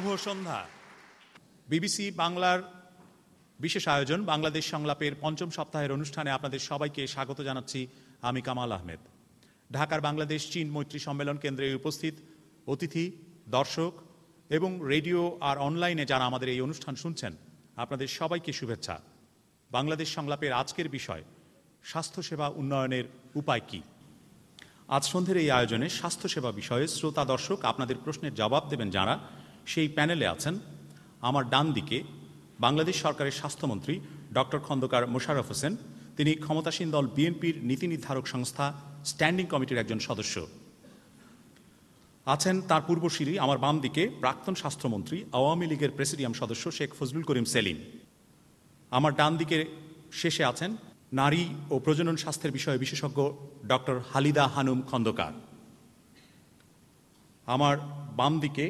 শুভ সন্ধ্যা। BBC বাংলার বিশেষ আয়োজন বাংলাদেশ সংলাপের পঞ্চম সপ্তাহের অনুষ্ঠানে আপনাদের সবাইকে স্বাগত জানাচ্ছি। আমি কামাল আহমেদ। ঢাকার বাংলাদেশ চীন মৈত্রী সম্মেলন কেন্দ্রে উপস্থিত অতিথি, দর্শক এবং রেডিও আর অনলাইনে যারা আমাদের এই অনুষ্ঠান শুনছেন, আপনাদের সবাইকে শুভেচ্ছা। বাংলাদেশ সংলাপের আজকের বিষয় স্বাস্থ্যসেবা উন্নয়নের উপায় কি। আজ সন্ধ্যের এই আয়োজনে স্বাস্থ্যসেবা বিষয়ে শ্রোতা দর্শক আপনাদের প্রশ্নের জবাব দেবেন যারা, সেই প্যানেলে আছেন আমার ডান দিকে বাংলাদেশ সরকারের স্বাস্থ্যমন্ত্রী ডক্টর খন্দকার মোশাররফ হোসেন। তিনি ক্ষমতাসীন দল বিএনপির নীতি নির্ধারক সংস্থা স্ট্যান্ডিং কমিটির একজন সদস্য। আছেন তার পূর্বসূরি আমার বাম দিকে প্রাক্তন স্বাস্থ্যমন্ত্রী, আওয়ামী লীগের প্রেসিডিয়াম সদস্য শেখ ফজলুল করিম সেলিম। আমার ডান দিকে শেষে আছেন নারী ও প্রজনন স্বাস্থ্যের বিষয়ে বিশেষজ্ঞ ডক্টর হালিদা হানুম খন্দকার। আমার বাম দিকে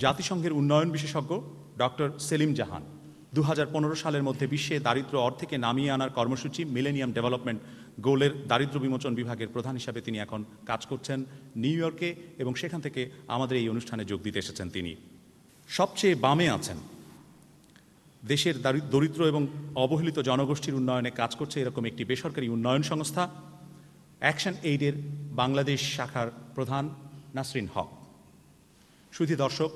জাতিসংঘের উন্নয়ন বিশেষজ্ঞ ডক্টর সেলিম জাহান। 2015 সালের মধ্যে বিশ্বে দারিদ্র্য অর্ধেকে নামিয়ে আনার কর্মসূচি মিলেনিয়াম ডেভেলপমেন্ট গোলের দারিদ্র্য বিমোচন বিভাগের প্রধান হিসাবে তিনি এখন কাজ করছেন নিউ ইয়র্কে, এবং সেখান থেকে আমাদের এই অনুষ্ঠানে যোগ দিতে এসেছেন তিনি। সবচেয়ে বামে আছেন দেশের দরিদ্র এবং অবহেলিত জনগোষ্ঠীর উন্নয়নে কাজ করছে এরকম একটি বেসরকারি উন্নয়ন সংস্থা অ্যাকশন এইডের বাংলাদেশ শাখার প্রধান নাসরিন হক। সুধী দর্শক,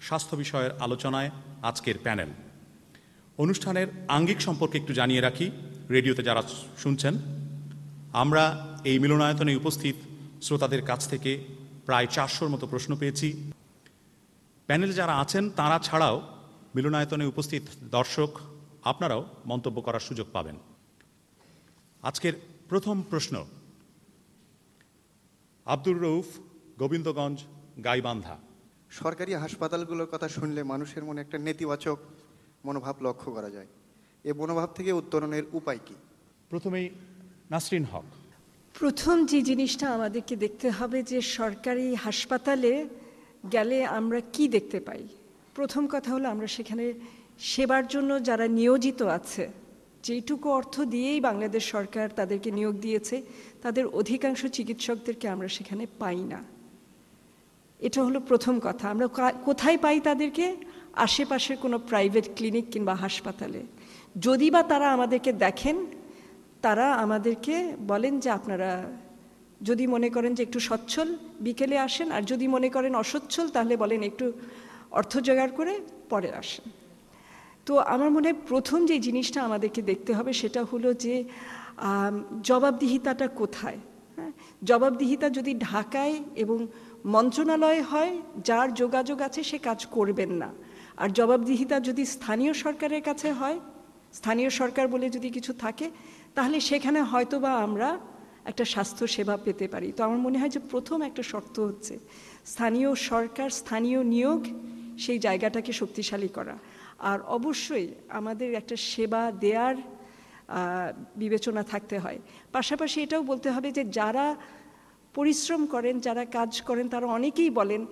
স্বাস্থ্য বিষয়ের আলোচনায় আজকের প্যানেল। অনুষ্ঠানের আঙ্গিক সম্পর্কে একটু জানিয়ে রাখি রেডিওতে যারা শুনছেন। আমরা এই মিলনায়তনে উপস্থিত শ্রোতাদের কাছ থেকে প্রায় 400-র মতো প্রশ্ন পেয়েছি। প্যানেলে যারা আছেন তারা ছাড়াও মিলনায়তনে উপস্থিত দর্শক আপনারাও মন্তব্য করার সুযোগ পাবেন। আজকের প্রথম প্রশ্ন আব্দুর রউফ, গোবিন্দগঞ্জ, গাইবান্ধা। সরকারি হাসপাতালগুলোর কথা শুনলে মানুষের মনে একটা নেতিবাচক মনোভাব লক্ষ্য করা যায়। এই মনোভাব থেকে উত্তরণের উপায় কি? প্রথমেই নাসরিন হক। প্রথম যে জিনিসটা আমাদেরকে দেখতে হবে যে সরকারি হাসপাতালে গেলে আমরা কি দেখতে পাই। প্রথম কথা হলো আমরা সেখানে সেবার জন্য যারা নিয়োজিত আছে, যেইটুকু অর্থ দিয়েই বাংলাদেশ সরকার তাদেরকে নিয়োগ দিয়েছে, তাদের অধিকাংশ চিকিৎসকদেরকে আমরা সেখানে পাই না। এটা হলো প্রথম কথা। আমরা কোথায় পাই তাদেরকে? আশেপাশের কোনো প্রাইভেট ক্লিনিক কিংবা হাসপাতালে। যদি বা তারা আমাদেরকে দেখেন, তারা আমাদেরকে বলেন যে আপনারা যদি মনে করেন যে একটু সচ্ছল বিকেলে আসেন, আর যদি মনে করেন অসচ্ছল তাহলে বলেন একটু অর্থ জোগাড় করে পরে আসেন। তো আমার মনে হয় প্রথম যে জিনিসটা আমাদেরকে দেখতে হবে সেটা হলো যে জবাবদিহিতাটা কোথায়। হ্যাঁ, জবাবদিহিতা যদি ঢাকায় এবং মন্ত্রণালয়ে হয়, যার যোগাযোগ আছে সে কাজ করবেন না। আর জবাবদিহিতা যদি স্থানীয় সরকারের কাছে হয়, স্থানীয় সরকার বলে যদি কিছু থাকে, তাহলে সেখানে হয়তো বা আমরা একটা স্বাস্থ্য সেবা পেতে পারি। তো আমার মনে হয় যে প্রথম একটা শর্ত হচ্ছে স্থানীয় সরকার, স্থানীয় নিয়োগ, সেই জায়গাটাকে শক্তিশালী করা। আর অবশ্যই আমাদের একটা সেবা দেওয়ার বিবেচনা থাকতে হয়। পাশাপাশি এটাও বলতে হবে যে যারা পরিশ্রম করেন, যারা কাজ করেন, তারা অনেকেই বলেন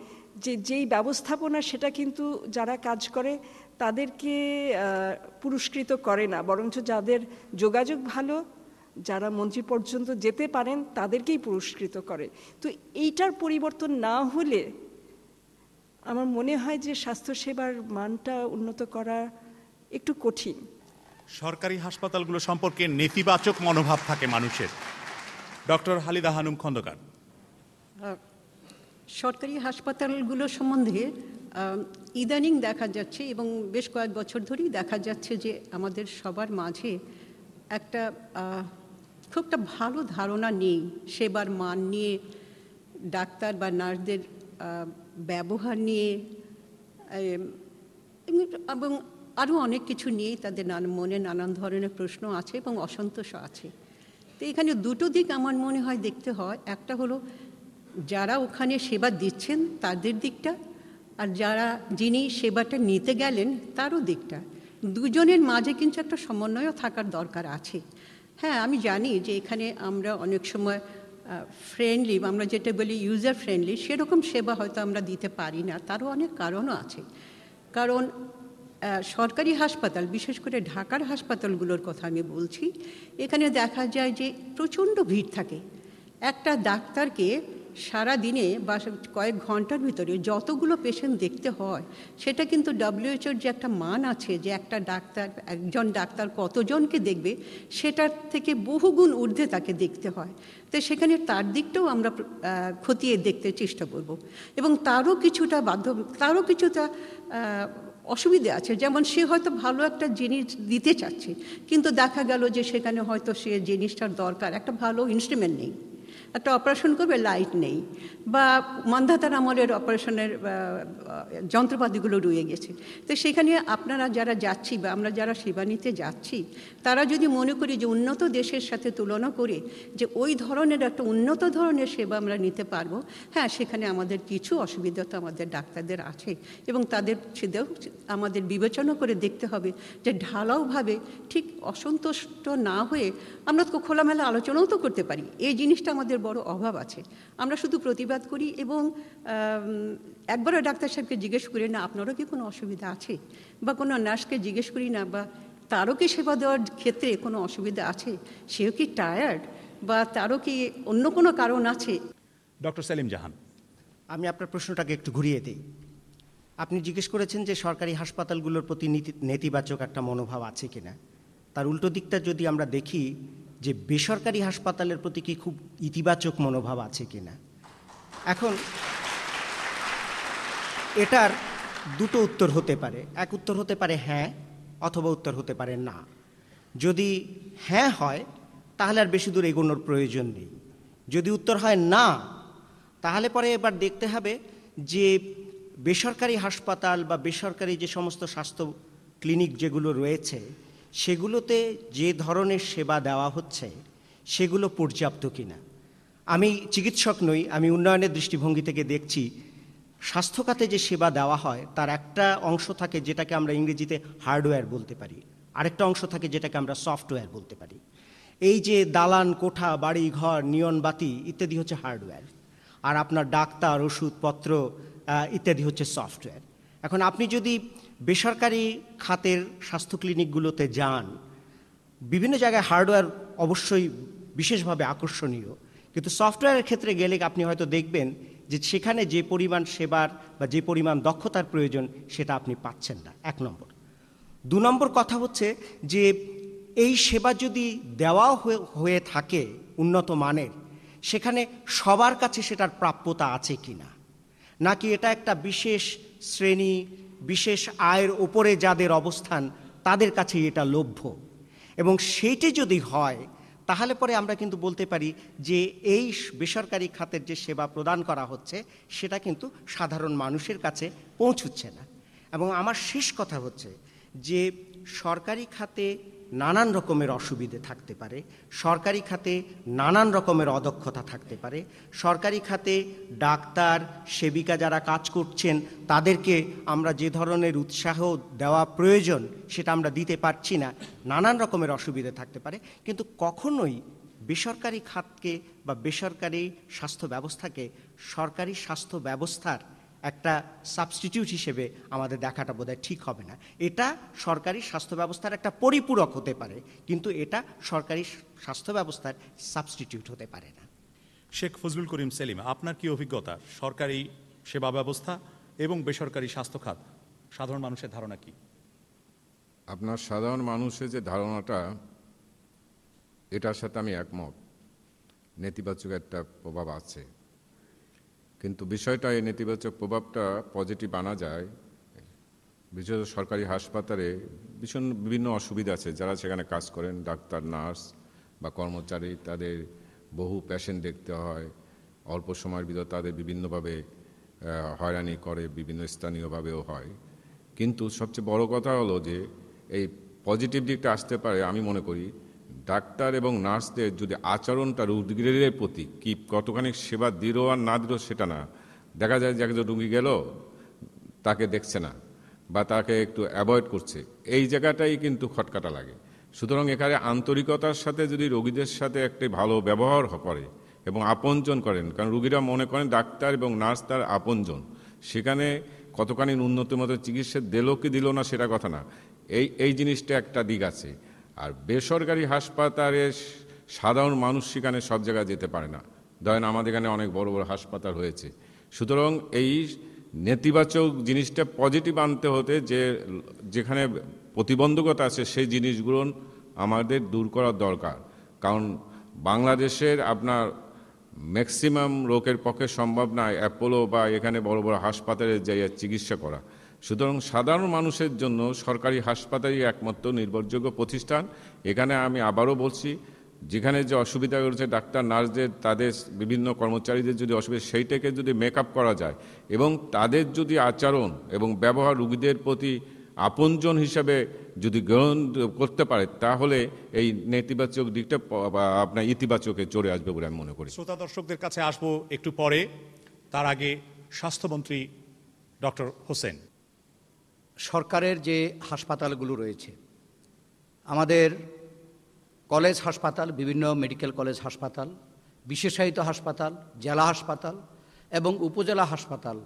যে যেই ব্যবস্থাপনা সেটা কিন্তু যারা কাজ করে তাদেরকে পুরস্কৃত করে না, বরঞ্চ যাদের যোগাযোগ ভালো, যারা মন্ত্রী পর্যন্ত যেতে পারেন তাদেরকেই পুরস্কৃত করে। তো এইটার পরিবর্তন না হলে আমার মনে হয় যে স্বাস্থ্যসেবার মানটা উন্নত করা একটু কঠিন। সরকারি হাসপাতালগুলো সম্পর্কে নেতিবাচক মনোভাব থাকে মানুষের। ডক্টর হালিদা হানুম খন্দকার। সরকারি হাসপাতালগুলো সম্বন্ধে ইদানিং দেখা যাচ্ছে এবং বেশ কয়েক বছর ধরেই দেখা যাচ্ছে যে আমাদের সবার মাঝে একটা খুব একটা ভালো ধারণা নেই সেবার মান নিয়ে, ডাক্তার বা নার্সদের ব্যবহার নিয়ে, এবং আরও অনেক কিছু নিয়েই তাদের মনে নানান ধরনের প্রশ্ন আছে এবং অসন্তোষ আছে। তো এখানে দুটো দিক আমার মনে হয় দেখতে হয়। একটা হলো যারা ওখানে সেবা দিচ্ছেন তাদের দিকটা, আর যিনি সেবাটা নিতে গেলেন তারও দিকটা। দুজনের মাঝে কিন্তু একটা সমন্বয় থাকার দরকার আছে। হ্যাঁ, আমি জানি যে এখানে আমরা অনেক সময় ফ্রেন্ডলি, আমরা যেটা বলি ইউজার ফ্রেন্ডলি, সেরকম সেবা হয়তো আমরা দিতে পারি না। তারও অনেক কারণও আছে। কারণ সরকারি হাসপাতাল, বিশেষ করে ঢাকার হাসপাতালগুলোর কথা আমি বলছি, এখানে দেখা যায় যে প্রচণ্ড ভিড় থাকে। একটা ডাক্তারকে সারা দিনে বা কয়েক ঘন্টার ভিতরে যতগুলো পেশেন্ট দেখতে হয় সেটা কিন্তু WHO-র যে একটা মান আছে যে একটা ডাক্তার, একজন ডাক্তার কতজনকে দেখবে, সেটার থেকে বহুগুণ ঊর্ধ্বে তাকে দেখতে হয়। তো সেখানে তার দিকটাও আমরা খতিয়ে দেখতে চেষ্টা করব এবং তারও কিছুটা অসুবিধে আছে। যেমন সে হয়তো ভালো একটা জিনিস দিতে চাচ্ছে, কিন্তু দেখা গেল যে সেখানে হয়তো সে জিনিসটার দরকার, একটা ভালো ইনস্ট্রুমেন্ট নেই, একটা অপারেশন করবে লাইট নেই, বা মান্ধাতার আমলের অপারেশনের যন্ত্রপাতিগুলো রয়ে গেছে। তো সেখানে আপনারা যারা যাচ্ছি বা আমরা যারা সেবা নিতে যাচ্ছি, তারা যদি মনে করি যে উন্নত দেশের সাথে তুলনা করে যে ওই ধরনের একটা উন্নত ধরনের সেবা আমরা নিতে পারবো, হ্যাঁ, সেখানে আমাদের কিছু অসুবিধা তো আমাদের ডাক্তারদের আছে এবং তাদের সেটাও আমাদের বিবেচনা করে দেখতে হবে যে ঢালাওভাবে ঠিক অসন্তুষ্ট না হয়ে আমরা তো খোলামেলা আলোচনাও তো করতে পারি। এই জিনিসটা আমাদের বড় অভাব আছে। আমরা শুধু প্রতিবাদ করি এবং একবারও ডাক্তার সাহেবকে জিজ্ঞেস করি না আপনারও কি কোনো অসুবিধা আছে, বা কোনো নার্সকে জিজ্ঞেস করি না বা তারও কি সেবা দেওয়ার ক্ষেত্রে কোনো অসুবিধা আছে, সেও কি টায়ার্ড বা তারও কি অন্য কোনো কারণ আছে। ডক্টর সেলিম জাহান, আমি আপনার প্রশ্নটাকে একটু ঘুরিয়ে দিই। আপনি জিজ্ঞেস করেছেন যে সরকারি হাসপাতালগুলোর প্রতি নেতিবাচক একটা মনোভাব আছে কিনা। তার উল্টো দিকটা যদি আমরা দেখি যে বেসরকারি হাসপাতালের প্রতি কি খুব ইতিবাচক মনোভাব আছে কিনা। এখন এটার দুটো উত্তর হতে পারে। এক উত্তর হতে পারে হ্যাঁ, অথবা উত্তর হতে পারে না। যদি হ্যাঁ হয় তাহলে আর বেশি দূর এগোনোর প্রয়োজন নেই। যদি উত্তর হয় না, তাহলে পরে এবার দেখতে হবে যে বেসরকারি হাসপাতাল বা বেসরকারি যে সমস্ত স্বাস্থ্য ক্লিনিক যেগুলো রয়েছে সেগুলোতে যে ধরনের সেবা দেওয়া হচ্ছে সেগুলো পর্যাপ্ত কিনা। আমি চিকিৎসক নই, আমি উন্নয়নের দৃষ্টিভঙ্গি থেকে দেখছি স্বাস্থ্য খাতে যে সেবা দেওয়া হয় তার একটা অংশ থাকে যেটাকে আমরা ইংরেজিতে হার্ডওয়্যার বলতে পারি, আরেকটা অংশ থাকে যেটাকে আমরা সফটওয়্যার বলতে পারি। এই যে দালান কোঠা, বাড়ি ঘর, নিয়ন বাতি ইত্যাদি হচ্ছে হার্ডওয়্যার, আর আপনার ডাক্তার, ওষুধপত্র ইত্যাদি হচ্ছে সফটওয়্যার। এখন আপনি যদি বেসরকারি খাতের স্বাস্থ্য ক্লিনিকগুলোতে যান, বিভিন্ন জায়গায় হার্ডওয়্যার অবশ্যই বিশেষভাবে আকর্ষণীয়, কিন্তু সফটওয়্যারের ক্ষেত্রে গেলে আপনি হয়তো দেখবেন যে সেখানে যে পরিমাণ সেবার বা যে পরিমাণ দক্ষতার প্রয়োজন সেটা আপনি পাচ্ছেন না, 1 নম্বর। 2 নম্বর কথা হচ্ছে যে এই সেবা যদি দেওয়া হয়ে থাকে উন্নত মানের, সেখানে সবার কাছে সেটার প্রাপ্যতা আছে কিনা, নাকি এটা একটা বিশেষ শ্রেণী, বিশেষ আয়ের ওপরে যাদের অবস্থান তাদের কাছে এটা লভ্য। এবং সেইটি যদি হয় তাহলে পরে আমরা কিন্তু বলতে পারি যে এই বেসরকারি খাতের যে সেবা প্রদান করা হচ্ছে সেটা কিন্তু সাধারণ মানুষের কাছে পৌঁছচ্ছে না। এবং আমার শেষ কথা হচ্ছে যে সরকারি খাতে নানান রকমের অসুবিধে থাকতে পারে, সরকারি খাতে নানান রকমের অদক্ষতা থাকতে পারে, সরকারি খাতে ডাক্তার, সেবিকা যারা কাজ করছেন তাদেরকে আমরা যে ধরনের উৎসাহ দেওয়া প্রয়োজন সেটা আমরা দিতে পারছি না, নানান রকমের অসুবিধে থাকতে পারে। কিন্তু কখনোই বেসরকারি খাতকে বা বেসরকারি স্বাস্থ্য ব্যবস্থাকে সরকারি স্বাস্থ্য ব্যবস্থার একটা সাবস্টিটিউট হিসেবে আমাদের দেখাটা বোধহয় ঠিক হবে না। এটা সরকারি স্বাস্থ্য ব্যবস্থার একটা পরিপূরক হতে পারে, কিন্তু এটা সরকারি স্বাস্থ্য ব্যবস্থার সাবস্টিটিউট হতে পারে না। শেখ ফজলুল করিম সেলিম, আপনার কি অভিজ্ঞতা সরকারি সেবা ব্যবস্থা এবং বেসরকারি স্বাস্থ্য খাত, সাধারণ মানুষের ধারণা কি? আপনার সাধারণ মানুষের যে ধারণাটা, এটার সাথে আমি একমত। নেতিবাচক একটা প্রভাব আছে, কিন্তু বিষয়টা এই নেতিবাচক প্রভাবটা পজিটিভ আনা যায়। বিশেষত সরকারি হাসপাতালে বিভিন্ন অসুবিধা আছে। যারা সেখানে কাজ করেন, ডাক্তার, নার্স বা কর্মচারী, তাদের বহু পেশেন্ট দেখতে হয়, অল্প সময়ের ভিতর তাদের বিভিন্নভাবে হয়রানি করে, বিভিন্ন স্থানীয়ভাবেও হয়। কিন্তু সবচেয়ে বড় কথা হলো যে এই পজিটিভ দিকটা আসতে পারে, আমি মনে করি ডাক্তার এবং নার্সদের যদি আচরণটা রোগীদের প্রতি কি কতখানি সেবা দিল আর না দিল সেটা না, দেখা যায় যে একজন রোগী গেল তাকে দেখছে না বা তাকে একটু অ্যাভয়েড করছে, এই জায়গাটাই কিন্তু খটকাটা লাগে। সুতরাং এখানে আন্তরিকতার সাথে যদি রোগীদের সাথে একটি ভালো ব্যবহার করে এবং আপনজন করেন, কারণ রোগীরা মনে করেন ডাক্তার এবং নার্স তার আপনজন, সেখানে কতখানি উন্নত মতো চিকিৎসা দিল কি দিল না সেটা কথা না, এই জিনিসটা একটা দিক আছে। আর বেসরকারি হাসপাতালে সাধারণ মানুষ সেখানে সব জায়গায় যেতে পারে না, ধরেন আমাদের এখানে অনেক বড় বড় হাসপাতাল হয়েছে। সুতরাং এই নেতিবাচক জিনিসটা পজিটিভ আনতে হতে যেখানে প্রতিবন্ধকতা আছে সেই জিনিসগুলো আমাদের দূর করার দরকার। কারণ বাংলাদেশের আপনার ম্যাক্সিমাম রোগের পক্ষে সম্ভব নয় অ্যাপোলো বা এখানে বড় বড় হাসপাতালে যাইয়া চিকিৎসা করা। সুতরাং সাধারণ মানুষের জন্য সরকারি হাসপাতালই একমাত্র নির্ভরযোগ্য প্রতিষ্ঠান। এখানে আমি আবারও বলছি, যেখানে যে অসুবিধা রয়েছে ডাক্তার নার্সদের, তাদের বিভিন্ন কর্মচারীদের যদি অসুবিধা, সেইটাকে যদি মেকআপ করা যায় এবং তাদের যদি আচরণ এবং ব্যবহার রোগীদের প্রতি আপনজন হিসাবে যদি গ্রহণ করতে পারে, তাহলে এই নেতিবাচক দিকটা আপনার ইতিবাচকে চলে আসবে বলে আমি মনে করি। শ্রোতা দর্শকদের কাছে আসবো একটু পরে, তার আগে স্বাস্থ্যমন্ত্রী ডক্টর হোসেন। সরকারের যে হাসপাতালগুলো রয়েছে, আমাদের কলেজ হাসপাতাল, বিভিন্ন মেডিকেল কলেজ হাসপাতাল, বিশেষায়িত হাসপাতাল, জেলা হাসপাতাল এবং উপজেলা হাসপাতাল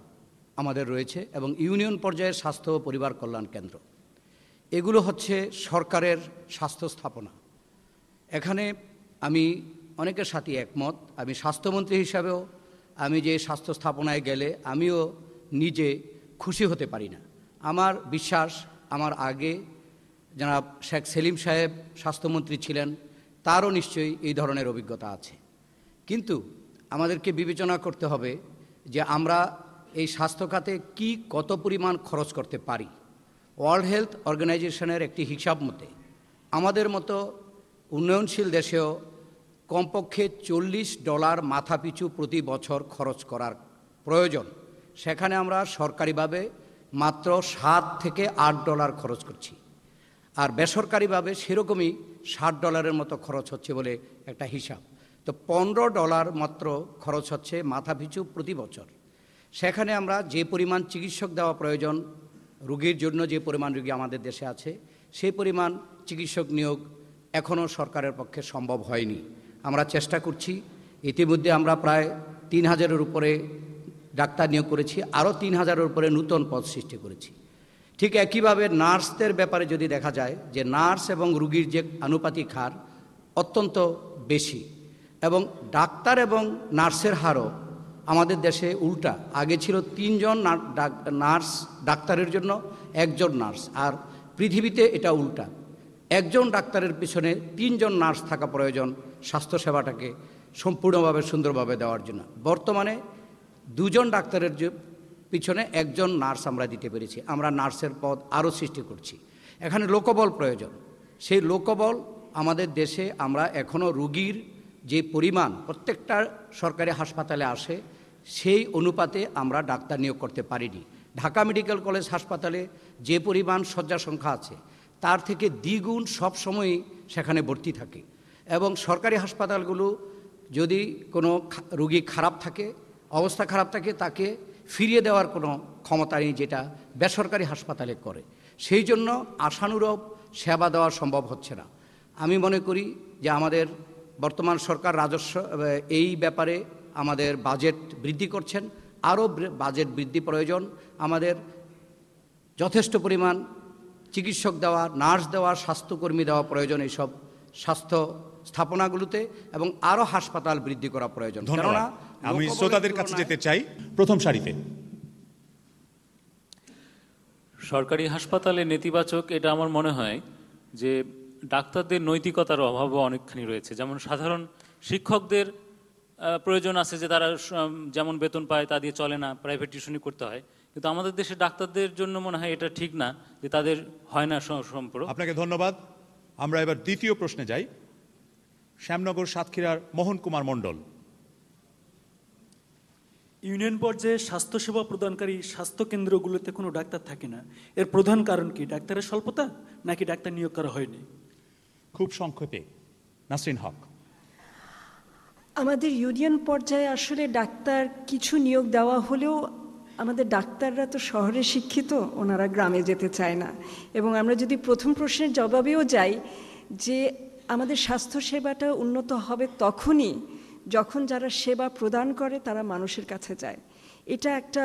আমাদের রয়েছে এবং ইউনিয়ন পর্যায়ের স্বাস্থ্য ও পরিবার কল্যাণ কেন্দ্র, এগুলো হচ্ছে সরকারের স্বাস্থ্য স্থাপনা। এখানে আমি অনেকের সাথে একমত। আমি স্বাস্থ্যমন্ত্রী হিসাবেও আমি যে স্বাস্থ্য স্থাপনায় গেলে আমিও নিজে খুশি হতে পারি না। আমার বিশ্বাস আমার আগে জনাব শেখ সেলিম সাহেব স্বাস্থ্যমন্ত্রী ছিলেন, তারও নিশ্চয়ই এই ধরনের অভিজ্ঞতা আছে। কিন্তু আমাদেরকে বিবেচনা করতে হবে যে আমরা এই স্বাস্থ্য খাতে কী কত পরিমাণ খরচ করতে পারি। ওয়ার্ল্ড হেলথ অর্গানাইজেশনের একটি হিসাব মতে আমাদের মতো উন্নয়নশীল দেশেও কমপক্ষে $40 মাথাপিছু প্রতি বছর খরচ করার প্রয়োজন। সেখানে আমরা সরকারিভাবে মাত্র $7 থেকে $8 খরচ করছি, আর বেসরকারিভাবে সেরকমই $60 মতো খরচ হচ্ছে বলে একটা হিসাব। তো $15 মাত্র খরচ হচ্ছে মাথাপিছু প্রতি বছর। সেখানে আমরা যে পরিমাণ চিকিৎসক দেওয়া প্রয়োজন, রোগীর জন্য যে পরিমাণ রোগী আমাদের দেশে আছে, সেই পরিমাণ চিকিৎসক নিয়োগ এখনও সরকারের পক্ষে সম্ভব হয়নি। আমরা চেষ্টা করছি। ইতিমধ্যে আমরা প্রায় 3000-এর উপরে ডাক্তার নিয়োগ করেছি, আরও 3000-এর উপরে নূতন পদ সৃষ্টি করেছি। ঠিক একইভাবে নার্সদের ব্যাপারে যদি দেখা যায় যে নার্স এবং রোগীর যে আনুপাতিক হার অত্যন্ত বেশি, এবং ডাক্তার এবং নার্সের হারও আমাদের দেশে উল্টা। আগে ছিল 3 জন নার্স ডাক্তারের জন্য 1 জন নার্স, আর পৃথিবীতে এটা উল্টা। 1 জন ডাক্তারের পিছনে 3 জন নার্স থাকা প্রয়োজন স্বাস্থ্যসেবাটাকে সম্পূর্ণভাবে সুন্দরভাবে দেওয়ার জন্য। বর্তমানে 2 জন ডাক্তারের পিছনে 1 জন নার্স আমরা দিতে পেরেছি। আমরা নার্সের পদ আরও সৃষ্টি করছি। এখানে লোকবল প্রয়োজন। সেই লোকবল আমাদের দেশে আমরা এখনও রোগীর যে পরিমাণ প্রত্যেকটা সরকারি হাসপাতালে আসে, সেই অনুপাতে আমরা ডাক্তার নিয়োগ করতে পারিনি। ঢাকা মেডিকেল কলেজ হাসপাতালে যে পরিমাণ শয্যা সংখ্যা আছে, তার থেকে দ্বিগুণ সবসময়ই সেখানে ভর্তি থাকে। এবং সরকারি হাসপাতালগুলো যদি কোনো রোগী খারাপ থাকে, অবস্থা খারাপ থাকে, তাকে ফিরিয়ে দেওয়ার কোনো ক্ষমতা নেই, যেটা বেসরকারি হাসপাতালে করে। সেই জন্য আশানুরূপ সেবা দেওয়া সম্ভব হচ্ছে না। আমি মনে করি যে আমাদের বর্তমান সরকার রাজস্ব এই ব্যাপারে আমাদের বাজেট বৃদ্ধি করছেন, আরও বাজেট বৃদ্ধি প্রয়োজন। আমাদের যথেষ্ট পরিমাণ চিকিৎসক দেওয়া, নার্স দেওয়া, স্বাস্থ্যকর্মী দেওয়া প্রয়োজন এইসব স্বাস্থ্য স্থাপনাগুলোতে, এবং আরও হাসপাতাল বৃদ্ধি করা প্রয়োজন। ধন্যবাদ। আমি শ্রোতাদের কাছে যেতে চাই, প্রথম সারিতে। সরকারি হাসপাতালে নেতিবাচক এটা আমার মনে হয় যে ডাক্তারদের নৈতিকতার অভাবও অনেকখানি রয়েছে। যেমন সাধারণ শিক্ষকদের প্রয়োজন আছে যে তারা যেমন বেতন পায় তা দিয়ে চলে না, প্রাইভেট টিউশনি করতে হয়। কিন্তু আমাদের দেশে ডাক্তারদের জন্য মনে হয় এটা ঠিক না যে তাদের হয় না সম্পর্ক। আপনাকে ধন্যবাদ। আমরা এবার দ্বিতীয় প্রশ্নে যাই। শ্যামনগর সাতক্ষীরার মোহন কুমার মণ্ডল। ইউনিয়ন পর্যায়ে স্বাস্থ্যসেবা প্রদানকারী স্বাস্থ্য কেন্দ্রগুলোতে কোনো ডাক্তার থাকে না। এর প্রধান কারণ কি? ডাক্তারের স্বল্পতা, নাকি ডাক্তার নিয়োগ করা হয়নি? খুব সংক্ষেপে নাসরিন হক। আমাদের ইউনিয়ন পর্যায়ে আসলে ডাক্তার কিছু নিয়োগ দেওয়া হলেও আমাদের ডাক্তাররা তো শহরে শিক্ষিত, ওনারা গ্রামে যেতে চায় না। এবং আমরা যদি প্রথম প্রশ্নের জবাবেও যাই যে আমাদের স্বাস্থ্যসেবাটা উন্নত হবে তখনই যখন যারা সেবা প্রদান করে তারা মানুষের কাছে যায়। এটা একটা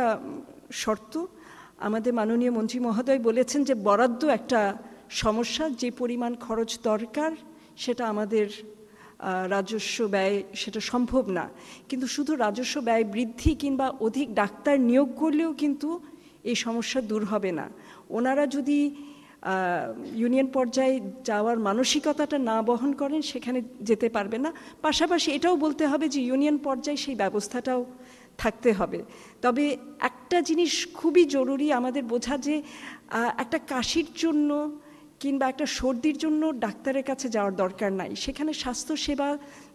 শর্ত। আমাদের মাননীয় মন্ত্রী মহোদয় বলেছেন যে বরাদ্দ একটা সমস্যা, যে পরিমাণ খরচ দরকার সেটা আমাদের রাজস্ব ব্যয় সেটা সম্ভব না, কিন্তু শুধু রাজস্ব ব্যয় বৃদ্ধি কিংবা অধিক ডাক্তার নিয়োগ করলেও কিন্তু এই সমস্যা দূর হবে না। ওনারা যদি ইউনিয়ন পর্যায়ে যাওয়ার মানসিকতাটা না বহন করেন সেখানে যেতে পারবে না। পাশাপাশি এটাও বলতে হবে যে ইউনিয়ন পর্যায়ে সেই ব্যবস্থাটাও থাকতে হবে। তবে একটা জিনিস খুবই জরুরি আমাদের বোঝা, যে একটা কাশির জন্য কিংবা একটা সর্দির জন্য ডাক্তারের কাছে যাওয়ার দরকার নাই। সেখানে স্বাস্থ্যসেবা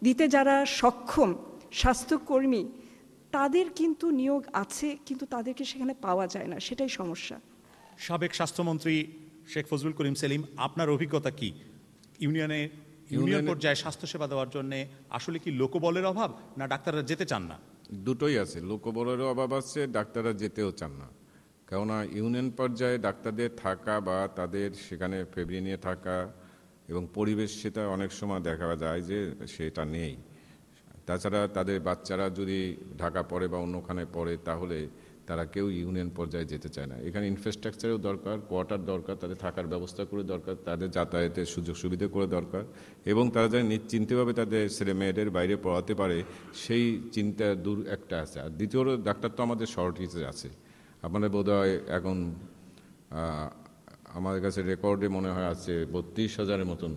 দিতে যারা সক্ষম স্বাস্থ্যকর্মী তাদের কিন্তু নিয়োগ আছে, কিন্তু তাদেরকে সেখানে পাওয়া যায় না, সেটাই সমস্যা। সাবেক স্বাস্থ্যমন্ত্রী শেখ ফজলুল করিম সেলিম, আপনার অভিজ্ঞতা কি? ইউনিয়ন পর্যায়ে স্বাস্থ্যসেবা দেওয়ার জন্য আসলে কি লোকবলের অভাব, না ডাক্তাররা যেতে চান না? দুটোই আছে, লোকবলেরও অভাব আছে, ডাক্তাররা যেতেও চান না। কেননা ইউনিয়ন পর্যায়ে ডাক্তারদের থাকা বা তাদের সেখানে ফেব্রিয়ে নিয়ে থাকা এবং পরিবেশ, সেটা অনেক সময় দেখা যায় যে সেটা নেই। তাছাড়া তাদের বাচ্চারা যদি ঢাকা পড়ে বা অন্যখানে পড়ে তাহলে তারা কেউ ইউনিয়ন পর্যায়ে যেতে চায় না। এখানে ইনফ্রাস্ট্রাকচারও দরকার, কোয়ার্টার দরকার, তাদের থাকার ব্যবস্থা করে দরকার, তাদের যাতায়াতের সুযোগ সুবিধা করে দরকার, এবং তারা যেন নিশ্চিন্তভাবে তাদের ছেলে মেয়েদের বাইরে পড়াতে পারে সেই চিন্তা দূর একটা আছে। আর দ্বিতীয়ত ডাক্তার তো আমাদের শর্টেজ আছে। আপনাদের বোধহয় এখন আমাদের কাছে রেকর্ডে মনে হয় আছে 32,000-এর মতন